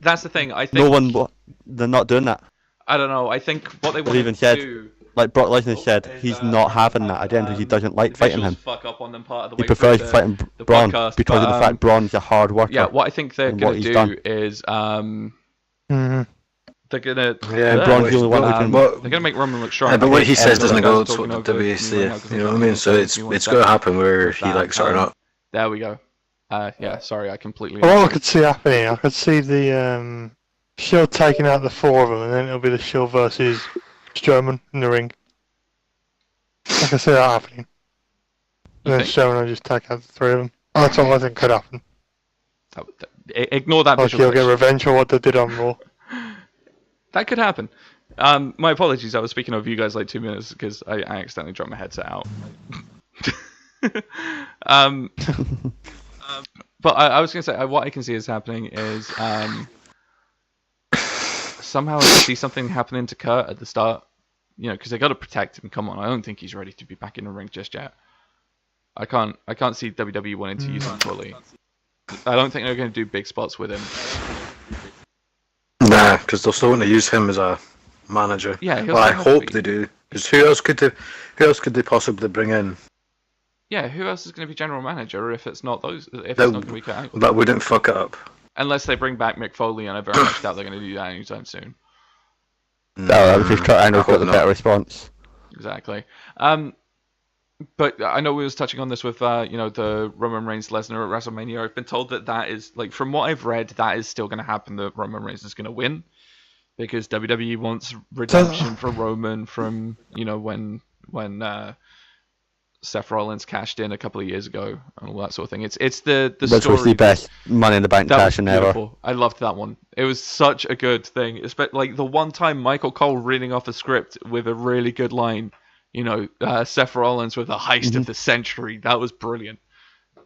That's the thing. I think they're not doing that. I don't know. I think what they want to do like Brock Lesnar said, he's not having that again because he doesn't like fighting him. Fuck up on them part of the He way prefers through fighting the Braun podcast, because of the fact Braun's a hard worker. Yeah, what I think they're and gonna what he's do done. is Mhm. they're gonna Braun's the only one who can. they're gonna make Roman look strong. Yeah, but what he says doesn't go Guys are to what talking the over WWE me say. right now 'cause I'm You know what I trying mean? to So give it's you one going to second happen where with he that. likes it or not. There we go. Yeah, sorry, I completely. Well, what I could see happening, I could see the Shield taking out the 4 of them, and then it'll be the Shield versus Strowman in the ring. I can see that happening. And then Strowman will just take out the 3 of them. That's what I think could happen. Ignore that Like he'll get revenge for what they did on Raw. That could happen. My apologies, I was speaking over you guys like 2 minutes because I accidentally dropped my headset out. But I was going to say, what I can see is happening is somehow I see something happening to Kurt at the start. You know, because they got to protect him. Come on, I don't think he's ready to be back in the ring just yet. I can't see WWE wanting to use him fully. I don't think they're going to do big spots with him. Nah, because they'll still want to use him as a manager. Yeah, well, I hope they do. Because who else could they possibly bring in? Yeah, who else is going to be general manager if it's not those? If it's not going to be Kurt Angle? That wouldn't fuck it up. Unless they bring back Mick Foley, and I very much doubt they're going to do that anytime soon. No, because Kurt Angle got the better response. Exactly. But I know we was touching on this with the Roman Reigns Lesnar at WrestleMania. I've been told that is, like, from what I've read, that is still going to happen. That Roman Reigns is going to win because WWE wants redemption for Roman from when Seth Rollins cashed in a couple of years ago and all that sort of thing. It's the Which story. was the best Money in the Bank cash in ever. I loved that one. It was such a good thing. It's like the one time Michael Cole reading off a script with a really good line. Seth Rollins with a heist of the century. That was brilliant.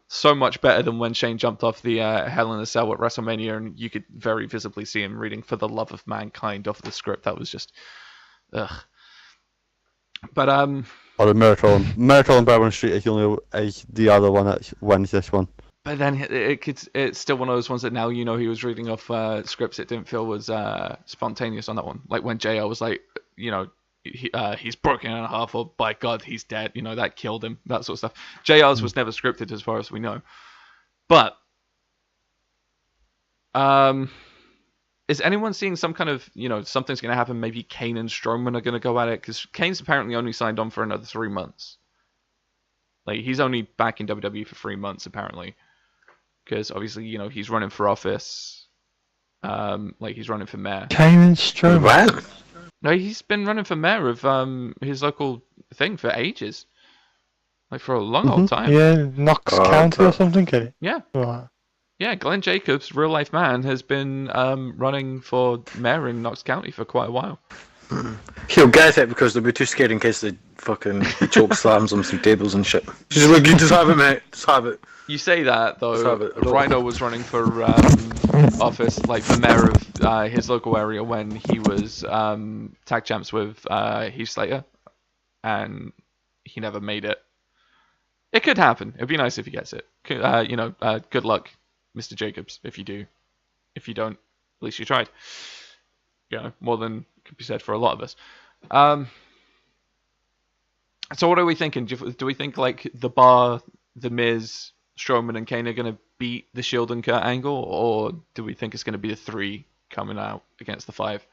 So much better than when Shane jumped off the Hell in a Cell at WrestleMania, and you could very visibly see him reading "For the Love of Mankind" off the script. That was just, ugh. But Or the Miracle and Bourbon Street is the other one that wins this one. But then it's still one of those ones that now he was reading off scripts it didn't feel was spontaneous on that one. Like when JR was like, he's broken in half, or by God, he's dead. That killed him. That sort of stuff. JR's was never scripted as far as we know. But is anyone seeing some kind of, something's going to happen? Maybe Kane and Strowman are going to go at it, because Kane's apparently only signed on for another 3 months. Like, he's only back in WWE for 3 months, apparently. Because, obviously, he's running for office. He's running for mayor. Kane and Strowman. What? No, he's been running for mayor of his local thing for ages. Like, for a long old time. Yeah, Knox County or something, get it? Yeah. Right. Yeah, Glenn Jacobs, real life man, has been running for mayor in Knox County for quite a while. He'll get it because they'll be too scared in case he choke slams them through tables and shit. She's like, you just have it, mate. Just have it. You say that, though. Just have it. Rhino was running for office, like the mayor of his local area when he was tag champs with Heath Slater, and he never made it. It could happen. It'd be nice if he gets it. Good luck, Mr. Jacobs, if you do. If you don't, at least you tried. More than could be said for a lot of us. So what are we thinking? Do we think like The Bar, The Miz, Strowman, and Kane are going to beat the Shield and Kurt Angle, or do we think it's going to be the 3 coming out against the 5?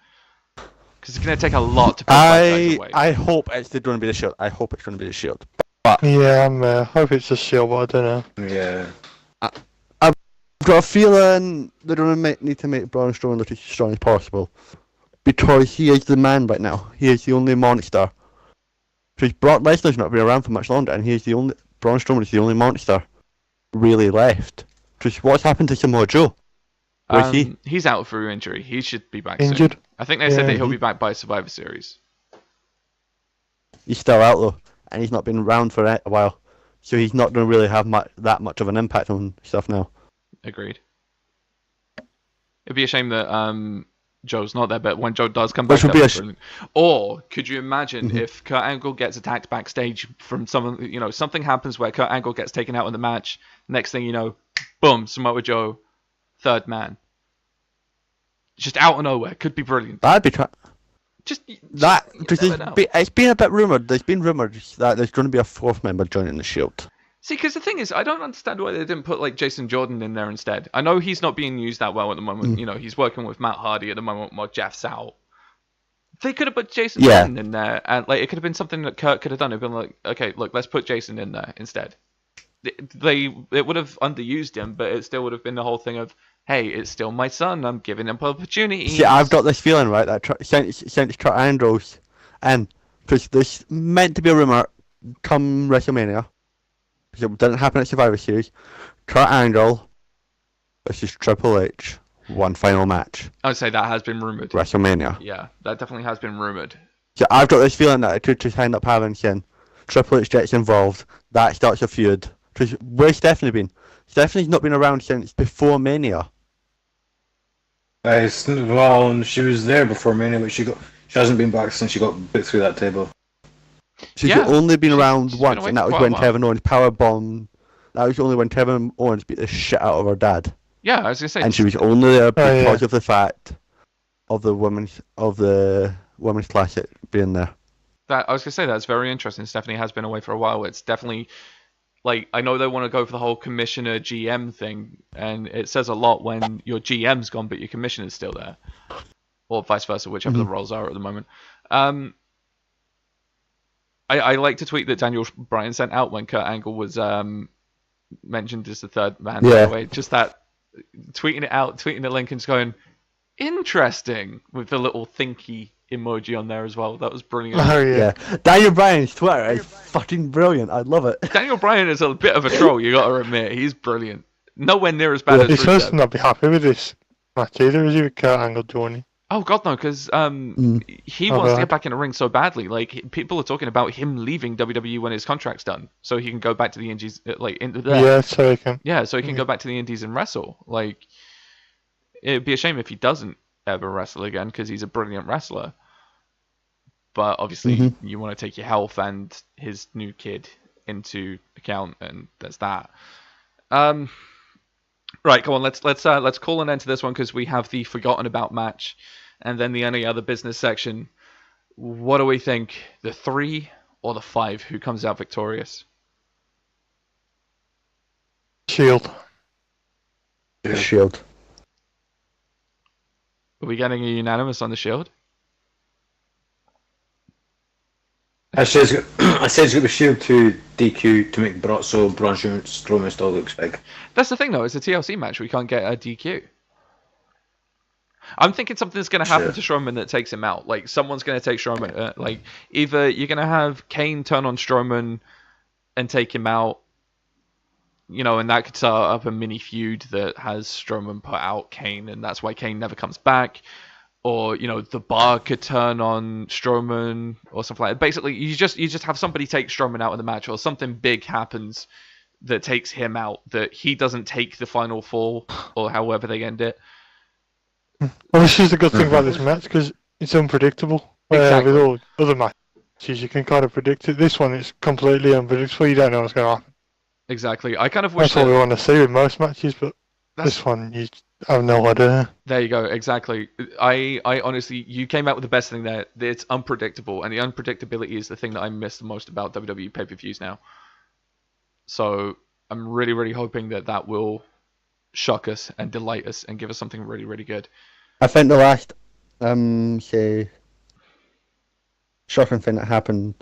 Because it's going to take a lot to push that guys away. I hope it's going to be the Shield. I hope it's going to be the Shield. But Yeah, I hope it's a Shield, but I don't know. Yeah. I've got a feeling they're going to need to make Braun Strowman look as strong as possible. Because he is the man right now. He is the only monster. Because Brock Lesnar's not been around for much longer, and Braun Strowman is the only monster really left. Because what's happened to Samoa Joe? Where's he? He's out through injury. He should be back Injured? soon. I think they said that he'll be back by Survivor Series. He's still out though, and he's not been around for a while. So he's not going to really have that much of an impact on stuff now. Agreed. It'd be a shame that Joe's not there, but when Joe does come back, Which would be brilliant. Or could you imagine if Kurt Angle gets attacked backstage from someone, something happens where Kurt Angle gets taken out in the match. Next thing you know, boom, Samoa Joe, 3rd man. Just out of nowhere, could be brilliant. That'd be That you because never know. it's been a bit rumoured. There's been rumours that there's going to be a fourth member joining the Shield. See, because the thing is, I don't understand why they didn't put like Jason Jordan in there instead. I know he's not being used that well at the moment. You know, he's working with Matt Hardy at the moment while Jeff's out. They could have put Jason Jordan in there, and like it could have been something that Kurt could have done. It'd been like, okay, look, let's put Jason in there instead. It would have underused him, but it still would have been the whole thing of, hey, it's still my son. I'm giving him opportunities. See, I've got this feeling, right, that since Kurt Angle's in, because there's meant to be a rumour come WrestleMania, because it didn't happen at Survivor Series, Kurt Angle versus Triple H, one final match. I would say that has been rumored. WrestleMania. Yeah, that definitely has been rumored. So I've got this feeling that it could just end up having Triple H gets involved, that starts a feud. Because where's Stephanie been? Stephanie's not been around since before Mania. Well, she was there before Mania, but she hasn't been back since she got put through that table. She's only been around she's once, been away and that for was quite a when while. Kevin Owens powerbombed. That was only when Kevin Owens beat the shit out of her dad. Yeah, I was gonna say. And she was only there because yeah. of the fact of the women's classic being there. I was gonna say that's very interesting. Stephanie has been away for a while. It's definitely like I know they want to go for the whole commissioner GM thing, and it says a lot when your GM's gone but your commissioner's still there, or vice versa, whichever the roles are at the moment. I like to tweet that Daniel Bryan sent out when Kurt Angle was mentioned as the third man. By the way, just that tweeting the link and just going interesting with the little thinky emoji on there as well. That was brilliant. Oh yeah. Daniel Bryan's Twitter is fucking brilliant. I love it. Daniel Bryan is a bit of a troll, you got to admit. He's brilliant. Nowhere near as bad as He's supposed Rusev. to not be happy with this match either, is he, with Kurt Angle joining? Oh god, no, because he wants to get back in the ring so badly. Like people are talking about him leaving WWE when his contract's done, so he can go back to the Indies. Like into there. Yeah, so he can. Yeah, so he can go back to the Indies and wrestle. Like it'd be a shame if he doesn't ever wrestle again because he's a brilliant wrestler. But obviously, you want to take your health and his new kid into account, and there's that. Right, come on, let's call an end to this one because we have the forgotten about match, and then the any other business section. What do we think? The 3 or the 5? Who comes out victorious? Shield. The Shield. Are we getting a unanimous on the Shield? I said it's got the Shield to DQ to make Braun Strowman still looks big. That's the thing, though. It's a TLC match. We can't get a DQ. I'm thinking something's going to happen to Strowman that takes him out. Like, someone's going to take Strowman. Like, either you're going to have Kane turn on Strowman and take him out, you know, and that could start up a mini feud that has Strowman put out Kane, and that's why Kane never comes back. Or, you know, the Bar could turn on Strowman or something like that. Basically, you just have somebody take Strowman out of the match, or something big happens that takes him out, that he doesn't take the final fall, or however they end it. Well, this is the good thing about this match, because it's unpredictable. Exactly. With all other matches, you can kind of predict it. This one is completely unpredictable. You don't know what's going to happen. Exactly. I kind of wish That's what we want to see with most matches, but this one, you have no idea. There you go. Exactly. I honestly, you came out with the best thing there. It's unpredictable, and the unpredictability is the thing that I miss the most about WWE pay-per-views now. So I'm really, really hoping that will shock us and delight us and give us something really, really good. I think the last shocking thing that happened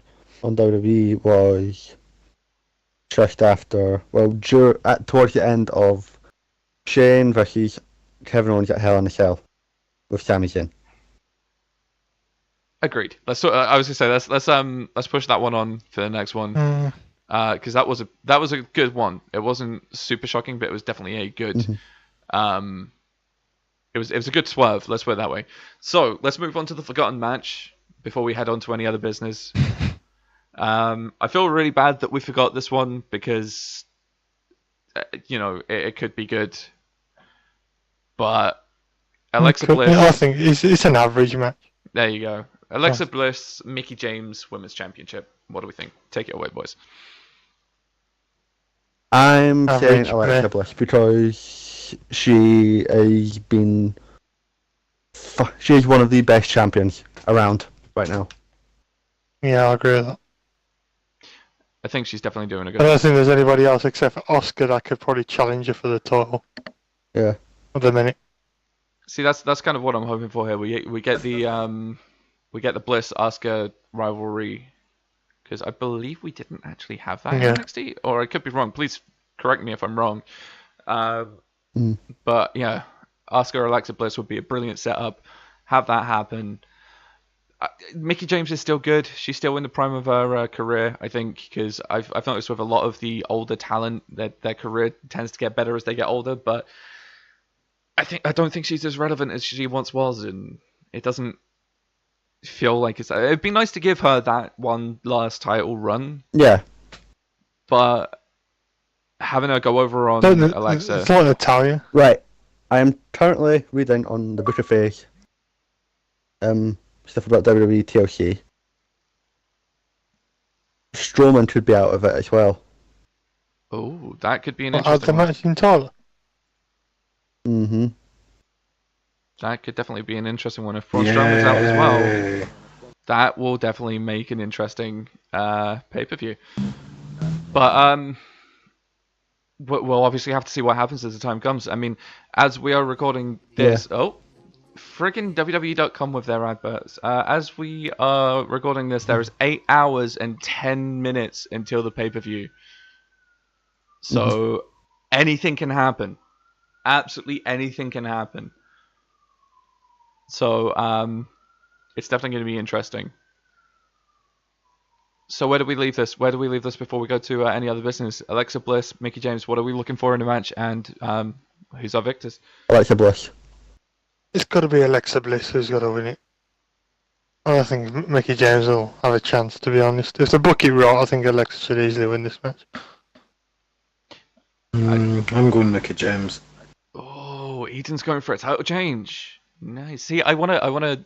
on WWE was just after, towards the end of Shane versus Kevin Owens at Hell in a Cell with Sami Zayn. Agreed. I was gonna say let's push that one on for the next one. Because that was a good one. It wasn't super shocking, but it was definitely a good. It was a good swerve. Let's put it that way. So let's move on to the forgotten match before we head on to any other business. I feel really bad that we forgot this one because, you know, it could be good, but Alexa Bliss. I think it's an average match. There you go. Alexa Bliss, Mickie James Women's Championship. What do we think? Take it away, boys. I'm saying Average, Alexa Bliss because she is one of the best champions around. right now. Yeah, I agree with that. I think she's definitely doing a I good. don't think there's anybody else except for Asuka that could probably challenge her for the title Yeah. at the minute. See, that's kind of what I'm hoping for here. We get the Bliss Asuka rivalry, because I believe we didn't actually have that in Yeah. NXT, or I could be wrong. Please correct me if I'm wrong. Mm. But yeah, Asuka Alexa Bliss would be a brilliant setup. Have that happen. Mickie James is still good. She's still in the prime of her career, I think, because I've noticed with a lot of the older talent that their career tends to get better as they get older. But I don't think she's as relevant as she once was, and it doesn't feel like it's. It'd be nice to give her that one last title run, Yeah. but having her go over on Don't- Alexa. It's like Natalia. Right. I am currently reading on the Book of Face stuff about WWE TLC. Strowman could be out of it as well. Oh, that could be an Had the interesting one. match in Tyler. Mm-hmm. That could definitely be an interesting one. If Braun Strowman's out as well, Yay. that will definitely make an interesting pay-per-view. But we'll obviously have to see what happens as the time comes. I mean, as we are recording this, friggin' WWE.com with their adverts. As we are recording this, there is 8 hours and 10 minutes until the pay-per-view. So anything can happen. Absolutely anything can happen. So it's definitely going to be interesting. So where do we leave this? Where do we leave this before we go to any other business? Alexa Bliss, Mickie James, what are we looking for in a match? And who's our victors? Alexa Bliss. It's got to be Alexa Bliss who's got to win it. I don't think Mickie James will have a chance, to be honest. If they book it right, I think Alexa should easily win this match. I'm going Mickie James. Oh, Eden's going for a title change. Nice. See, I wanna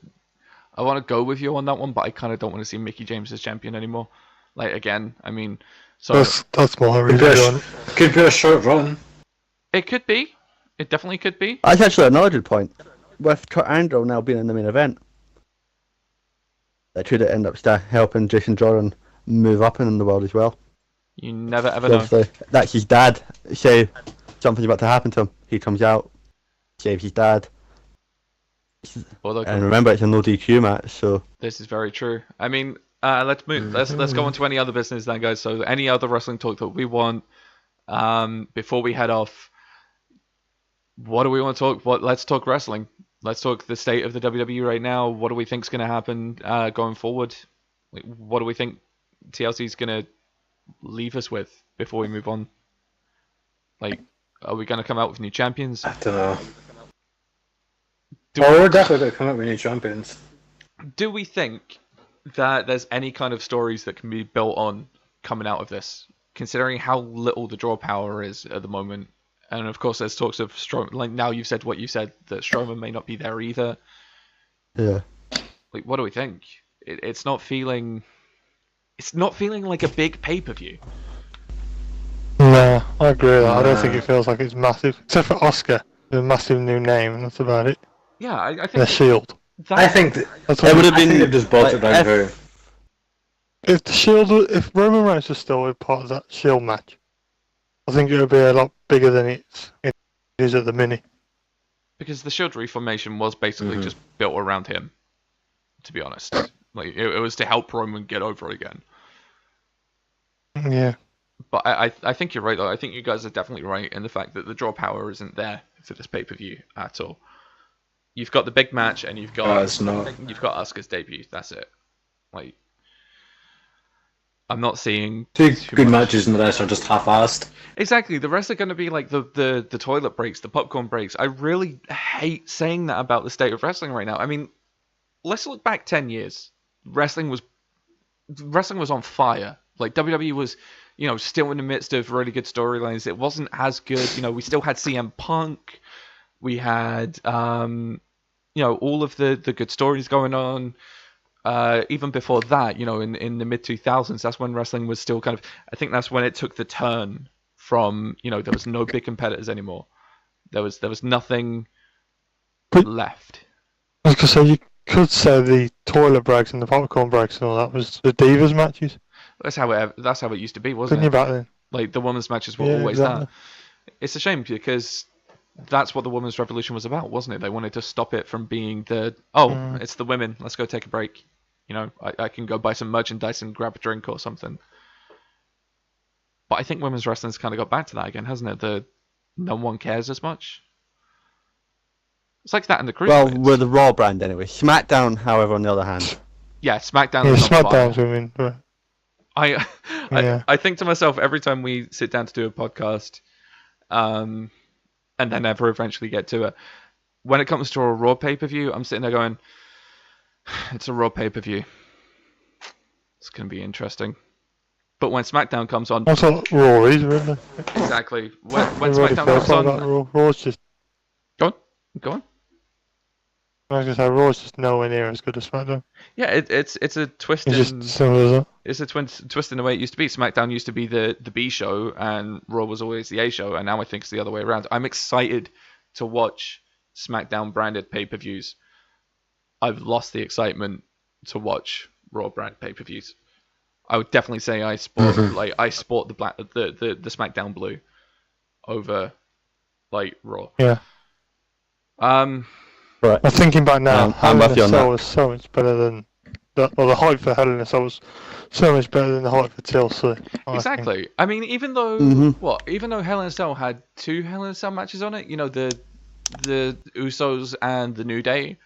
go with you on that one, but I kind of don't want to see Mickie James as champion anymore. Like again, I mean, so That's my Could be, reason. could be a short run. it could be. It definitely could be. That's actually another good point. With Kurt Angle now being in the main event, that could end up helping Jason Jordan move up in the world as well. You never ever know. Obviously, that's his dad. Say something's about to happen to him. He comes out, saves his dad. Although And remember, it's a no DQ match, so this is very true. I mean, let's move. Let's go on to any other business then, guys. So any other wrestling talk that we want before we head off. What do we want to talk? Let's talk wrestling. Let's talk the state of the WWE right now. What do we think is going to happen going forward? Like, what do we think TLC is going to leave us with before we move on? Like, are we going to come out with new champions? I don't know. Do, Well, we're definitely going to come up with new champions. do we think that there's any kind of stories that can be built on coming out of this, considering how little the draw power is at the moment? And of course, there's talks of Strowman. Like now, you've said what you said, that Strowman may not be there either. yeah. Like, what do we think? It's not feeling like a big pay-per-view. No, I agree with that. I don't think it feels like it's massive. Except for Oscar, with a massive new name, and that's about it. Yeah, I The think Shield. that, I think that, That's It what would have I think been they've just bought it down like, here. If the Shield, if Roman Reigns was still a part of that Shield match, I think it would be a lot bigger than it is at the minute. because the Shield reformation was basically just built around him. To be honest, like it was to help Roman get over again. Yeah. But I think you're right though. I think you guys are definitely right in the fact that the draw power isn't there for this pay-per-view at all. You've got the big match and you've got It's not. Asuka's debut. That's it. Like, I'm not seeing Two too good much. matches and the rest are just half-assed. Exactly. The rest are going to be like the toilet breaks, the popcorn breaks. I really hate saying that about the state of wrestling right now. I mean, let's look back 10 years. Wrestling was on fire. Like WWE was, still in the midst of really good storylines. It wasn't as good. We still had CM Punk. We had, all of the good stories going on. Even before that, in the mid 2000s, that's when wrestling was still kind of. I think that's when it took the turn from, there was no big competitors anymore. There was nothing But- left. I was gonna say you could say the toilet breaks and the popcorn breaks and all that was the Divas matches. That's how it used to be, wasn't Couldn't you it? back then? Like the women's matches were Yeah, always exactly. that. It's a shame because that's what the women's revolution was about, wasn't it? They wanted to stop it from being it's the women, let's go take a break. You know, I can go buy some merchandise and grab a drink or something. But I think women's wrestling's kind of got back to that again, hasn't it? No one cares as much. It's like that in the Well, cruiserweights. we're the Raw brand anyway. SmackDown, however, on the other hand. Yeah, SmackDown Yeah, is on fire. SmackDown's women. But I think to myself every time we sit down to do a podcast, and then never eventually get to it. When it comes to a Raw pay-per-view, I'm sitting there going, it's a Raw pay-per-view. It's going to be interesting. But when SmackDown comes on... That's what Raw is, really. Exactly. When Everybody SmackDown feels comes like that, on... Raw's just... Go on. I was going to say, Raw's just nowhere near as good as SmackDown. Yeah, it's a twist It's in... just similar as that. It's a twist in the way it used to be. SmackDown used to be the B show, and Raw was always the A show, and now I think it's the other way around. I'm excited to watch SmackDown branded pay-per-views. I've lost the excitement to watch Raw brand pay-per-views. I would definitely say I sport the black the SmackDown blue over like Raw. Yeah. Right. I'm thinking back now, I'm Hell with in you a on Cell that. was so much better than... the hype for Hell in a Cell was so much better than the hype for TLC. I think. Exactly. I mean, even though Hell in a Cell had 2 Hell in a Cell matches on it, you know, the Usos and the New Day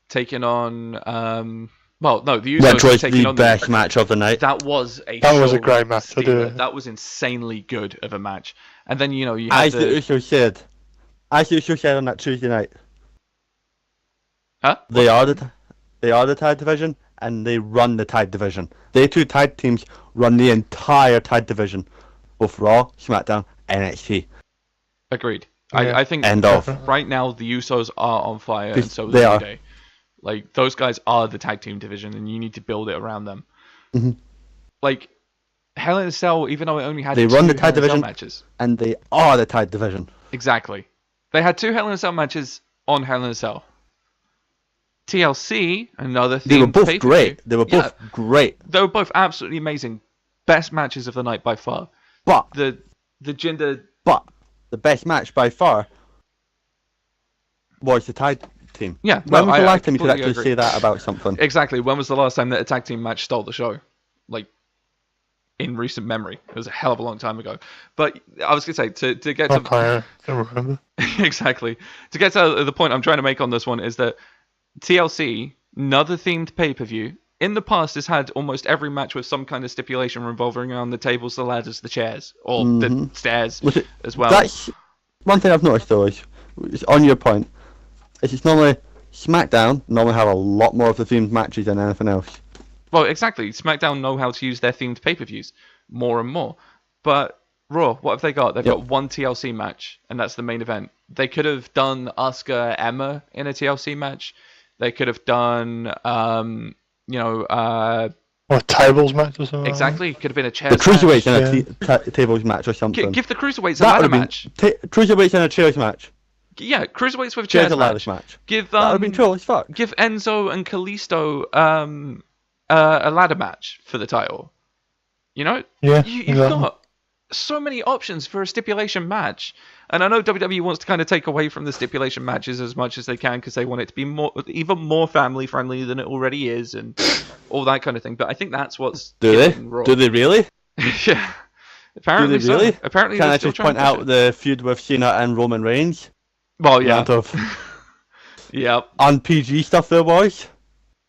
taking on the Usos Which was taking the on best match of the night. That was a great match. I do. That was insanely good of a match. And then you had As the Usos said on that Tuesday night, Huh? they are the tag division, and they run the tag division. They 2 tag teams run the entire tag division, both Raw, SmackDown, NXT. Agreed. Yeah. I think End of. right now the Usos are on fire, and so is They the New are. Day. Like those guys are the tag team division, and you need to build it around them. Mhm. Like Hell in a Cell, even though it only had They 2 run the Hell tag in a Cell division. matches. And they are the tag division. Exactly. They had 2 Hell in a Cell matches on Hell in a Cell. TLC, another themed They were both pay-per-view. great. They were both great. They were both absolutely amazing. Best matches of the night by far. But The gender. the best match by far was the tag team. Yeah. When was the last time you could completely actually agree. say that about something? Exactly. When was the last time that a tag team match stole the show? Like, in recent memory. It was a hell of a long time ago. But I was going to say, to get to... I don't remember. Exactly. To get to the point I'm trying to make on this one is that TLC, another themed pay-per-view, in the past has had almost every match with some kind of stipulation revolving around the tables, the ladders, the chairs, or the stairs Was it- as well. That's one thing I've noticed though is on your point. Is it's normally SmackDown normally have a lot more of the themed matches than anything else. Well, exactly. SmackDown know how to use their themed pay-per-views more and more. But Raw, what have they got? They've got one TLC match, and that's the main event. They could have done Asuka Emma in a TLC match. They could have done, Or a tables match or something. exactly. Could have been a chair. The cruiserweights Yeah. in a tables match or something. Give the cruiserweights a That ladder would have match. been cruiserweights in a chairs match. Yeah, cruiserweights with a Chairs chairs and ladders match. match. Give That would have been cool as fuck. give Enzo and Kalisto a ladder match for the title. You know, Yeah, you've exactly. got so many options for a stipulation match, and I know WWE wants to kind of take away from the stipulation matches as much as they can because they want it to be even more family friendly than it already is, and all that kind of thing. But I think that's what's Do they? killing Raw. Do they really? Yeah, Do apparently they really? so. Apparently, Can they're I still just trying point to push out it. the feud with Cena and Roman Reigns? Well, yeah, Amount of yeah. un-PG stuff there was.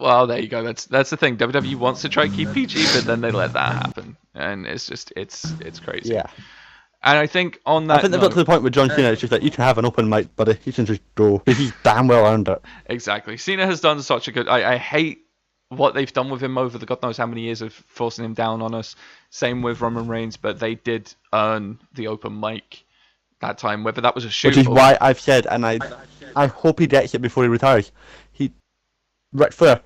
Well, there you go. That's the thing. WWE wants to try to keep PG, but then they let that happen, and it's just it's crazy. Yeah. And I think on that I think they've got to the point with John Cena, it's just like, you can have an open mic, buddy. You can just go. Because he's damn well earned it. exactly, Cena has done such a good. I hate what they've done with him over the God knows how many years of forcing him down on us. Same with Roman Reigns, but they did earn the open mic that time. Whether that was a shoot, Which is or- why I've said, and I hope he gets it before he retires. Ric Flair,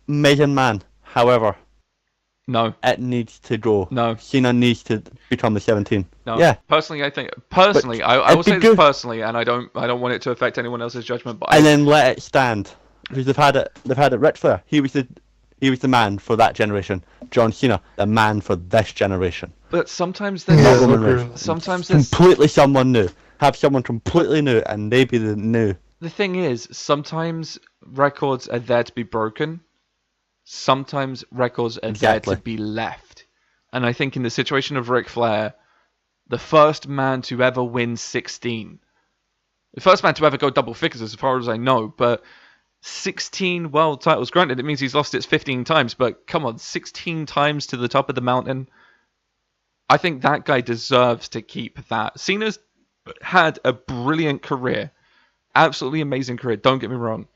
amazing man. However, no, it needs to go. no, Cena needs to become the 17. no. Yeah. Personally, I think I will it'd say be this good- personally, and I don't want it to affect anyone else's judgment, but And then let it stand. Because they've had it. Ric Flair, he was the man for that generation. John Cena, the man for this generation. But sometimes Not there's Roman Reigns. sometimes there's Completely someone new. Have someone completely new, and they be the new. the thing is, sometimes records are there to be broken. Sometimes records are Exactly. there to be left. And I think in the situation of Ric Flair, the first man to ever win 16, the first man to ever go double figures as far as I know, but 16 world titles, granted it means he's lost it 15 times, but come on, 16 times to the top of the mountain. I think that guy deserves to keep that. Cena's had a brilliant career, absolutely amazing career, don't get me wrong,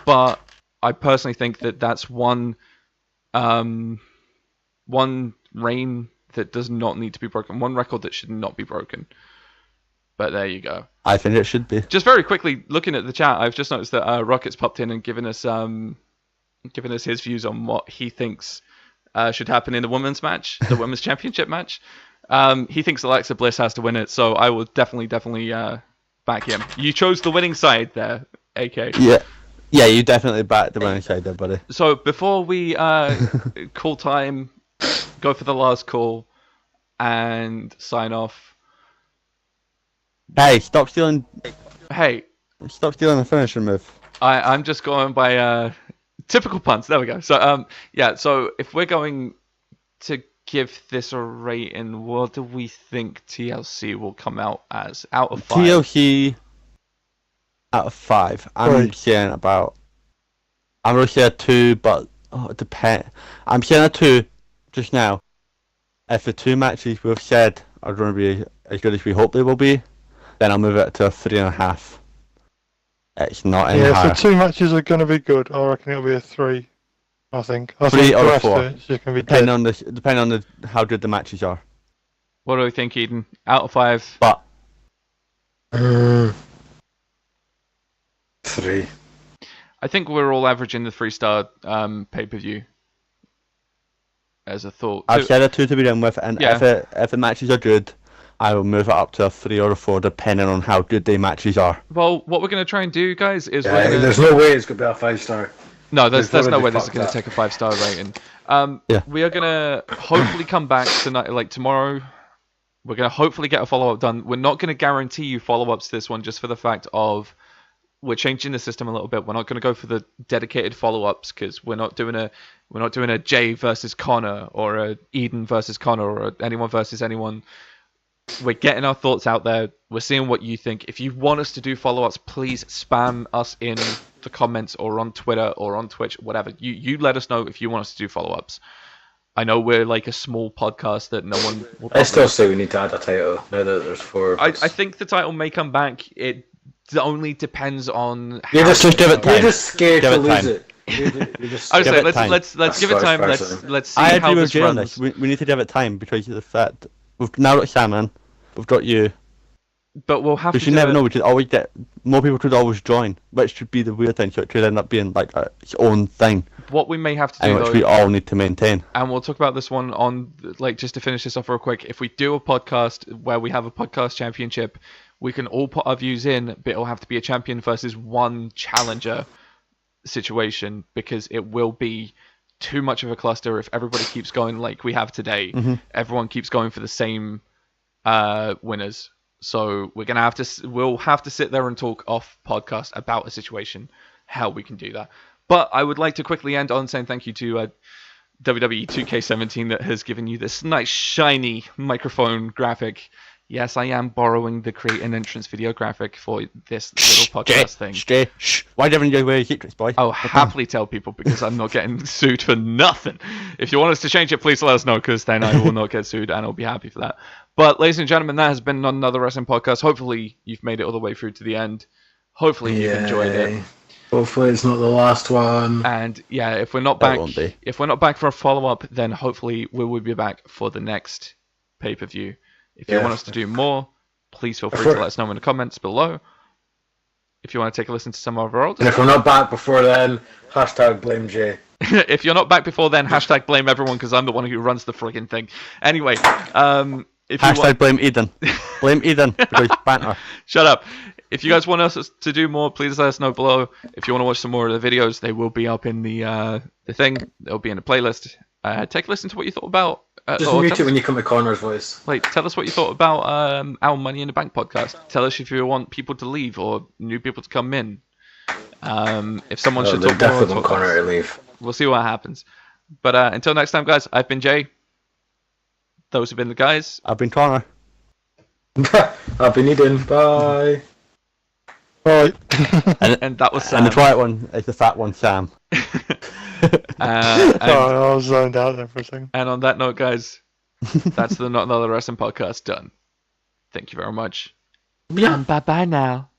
but I personally think that that's one reign that does not need to be broken, one record that should not be broken. But there you go. I think it should be. Just very quickly, looking at the chat, I've just noticed that Rocket's popped in and given us his views on what he thinks should happen in the women's match, the women's championship match. He thinks Alexa Bliss has to win it, so I will definitely back him. You chose the winning side there, AK. Yeah, you definitely backed the winning side there, buddy. So before we call time, go for the last call, and sign off. Hey, stop stealing Hey, the finishing move. I'm just going by typical puns. There we go. So so if we're going to give this a rating, what do we think TLC will come out as out of 5? TLC out of 5. I'm Right. saying about. I'm going to say a 2, but it depends. I'm saying a 2 just now. If the 2 matches we've said are going to be as good as we hope they will be, then I'll move it to a 3.5. It's not any Yeah, higher. if the 2 matches are going to be good, I reckon it'll be a 3. I think. I 3 think the or a rest 4. of it's just going to be Depending dead. on how good the matches are. What do we think, Eden? Out of 5? But 3. I think we're all averaging the 3-star pay-per-view as a thought. I've said a 2 to begin with, and Yeah. if the matches are good, I will move it up to a 3 or a 4, depending on how good the matches are. Well, what we're going to try and do, guys, is we're Yeah, going to... there's no way it's going to be a 5-star. No, there's They've no already way this is fucked going to up. take a 5-star rating. Yeah. We are going to hopefully come back tonight, like tomorrow. We're going to hopefully get a follow-up done. We're not going to guarantee you follow-ups to this one just for the fact of we're changing the system a little bit. We're not going to go for the dedicated follow-ups because we're not doing a Jay versus Connor or a Eden versus Connor or a anyone versus anyone. We're getting our thoughts out there. We're seeing what you think. If you want us to do follow-ups, please spam us in the comments or on Twitter or on Twitch, whatever. You let us know if you want us to do follow-ups. I know we're like a small podcast that no one will I still say we need to add a title now that there's 4 of I us. think the title may come back. It only depends on how... You're just give it time. You're just scared Give to it lose time. it. You're just I would Give say it time. let's give it time. Let's see I how agree with this Jay on runs. this. We need to give it time because of the fact we've now got Salmon, we've got you. But we'll have Because to you do never it. know, we could always get more people could always join, which should be the weird thing. So it could end up being like its own thing, What we may have to and do which though, we all need to maintain. and we'll talk about this one on, like, just to finish this off real quick. If we do a podcast where we have a podcast championship, we can all put our views in, but it'll have to be a champion versus one challenger situation because it will be too much of a cluster if everybody keeps going like we have today. Mhm. Everyone keeps going for the same winners. So we'll have to sit there and talk off podcast about a situation, how we can do that. But I would like to quickly end on saying thank you to WWE 2K17 that has given you this nice shiny microphone graphic. Yes, I am borrowing the create an entrance video graphic for this little podcast thing. Shh. Why don't you wear your secrets, boy? I'll happily tell people because I'm not getting sued for nothing. If you want us to change it, please let us know because then I will not get sued and I'll be happy for that. But ladies and gentlemen, that has been another wrestling podcast. Hopefully you've made it all the way through to the end. Hopefully you've enjoyed it. Hopefully it's not the last one. And yeah, if we're not It back, won't be. if we're not back for a follow-up, then hopefully we will be back for the next pay-per-view. If you Yeah. want us to do more, please feel free If to we're- let us know in the comments below. If you want to take a listen to some of our old, And if we're not back before then, hashtag blame Jay. if you're not back before then, hashtag blame everyone because I'm the one who runs the friggin' thing. Anyway, if you want, Hashtag blame Eden. Blame Eden because banter. shut up. If you guys want us to do more, please let us know below. If you want to watch some more of the videos, they will be up in the thing. They'll be in the playlist. Take a listen to what you thought about. Just mute it when you come to Connor's voice. Like, tell us what you thought about our Money in the Bank podcast. Tell us if you want people to leave or new people to come in. If someone should talk more. Definitely want Connor to leave. We'll see what happens. But until next time, guys, I've been Jay. Those have been the guys. I've been Connor. I've been Eden. Bye. Right. And that was Sam. And the quiet one is the fat one, Sam. And I was zoned out there for a second. on that note, guys, that's the Not Another Wrestling podcast done. Thank you very much. Yeah. And bye-bye now.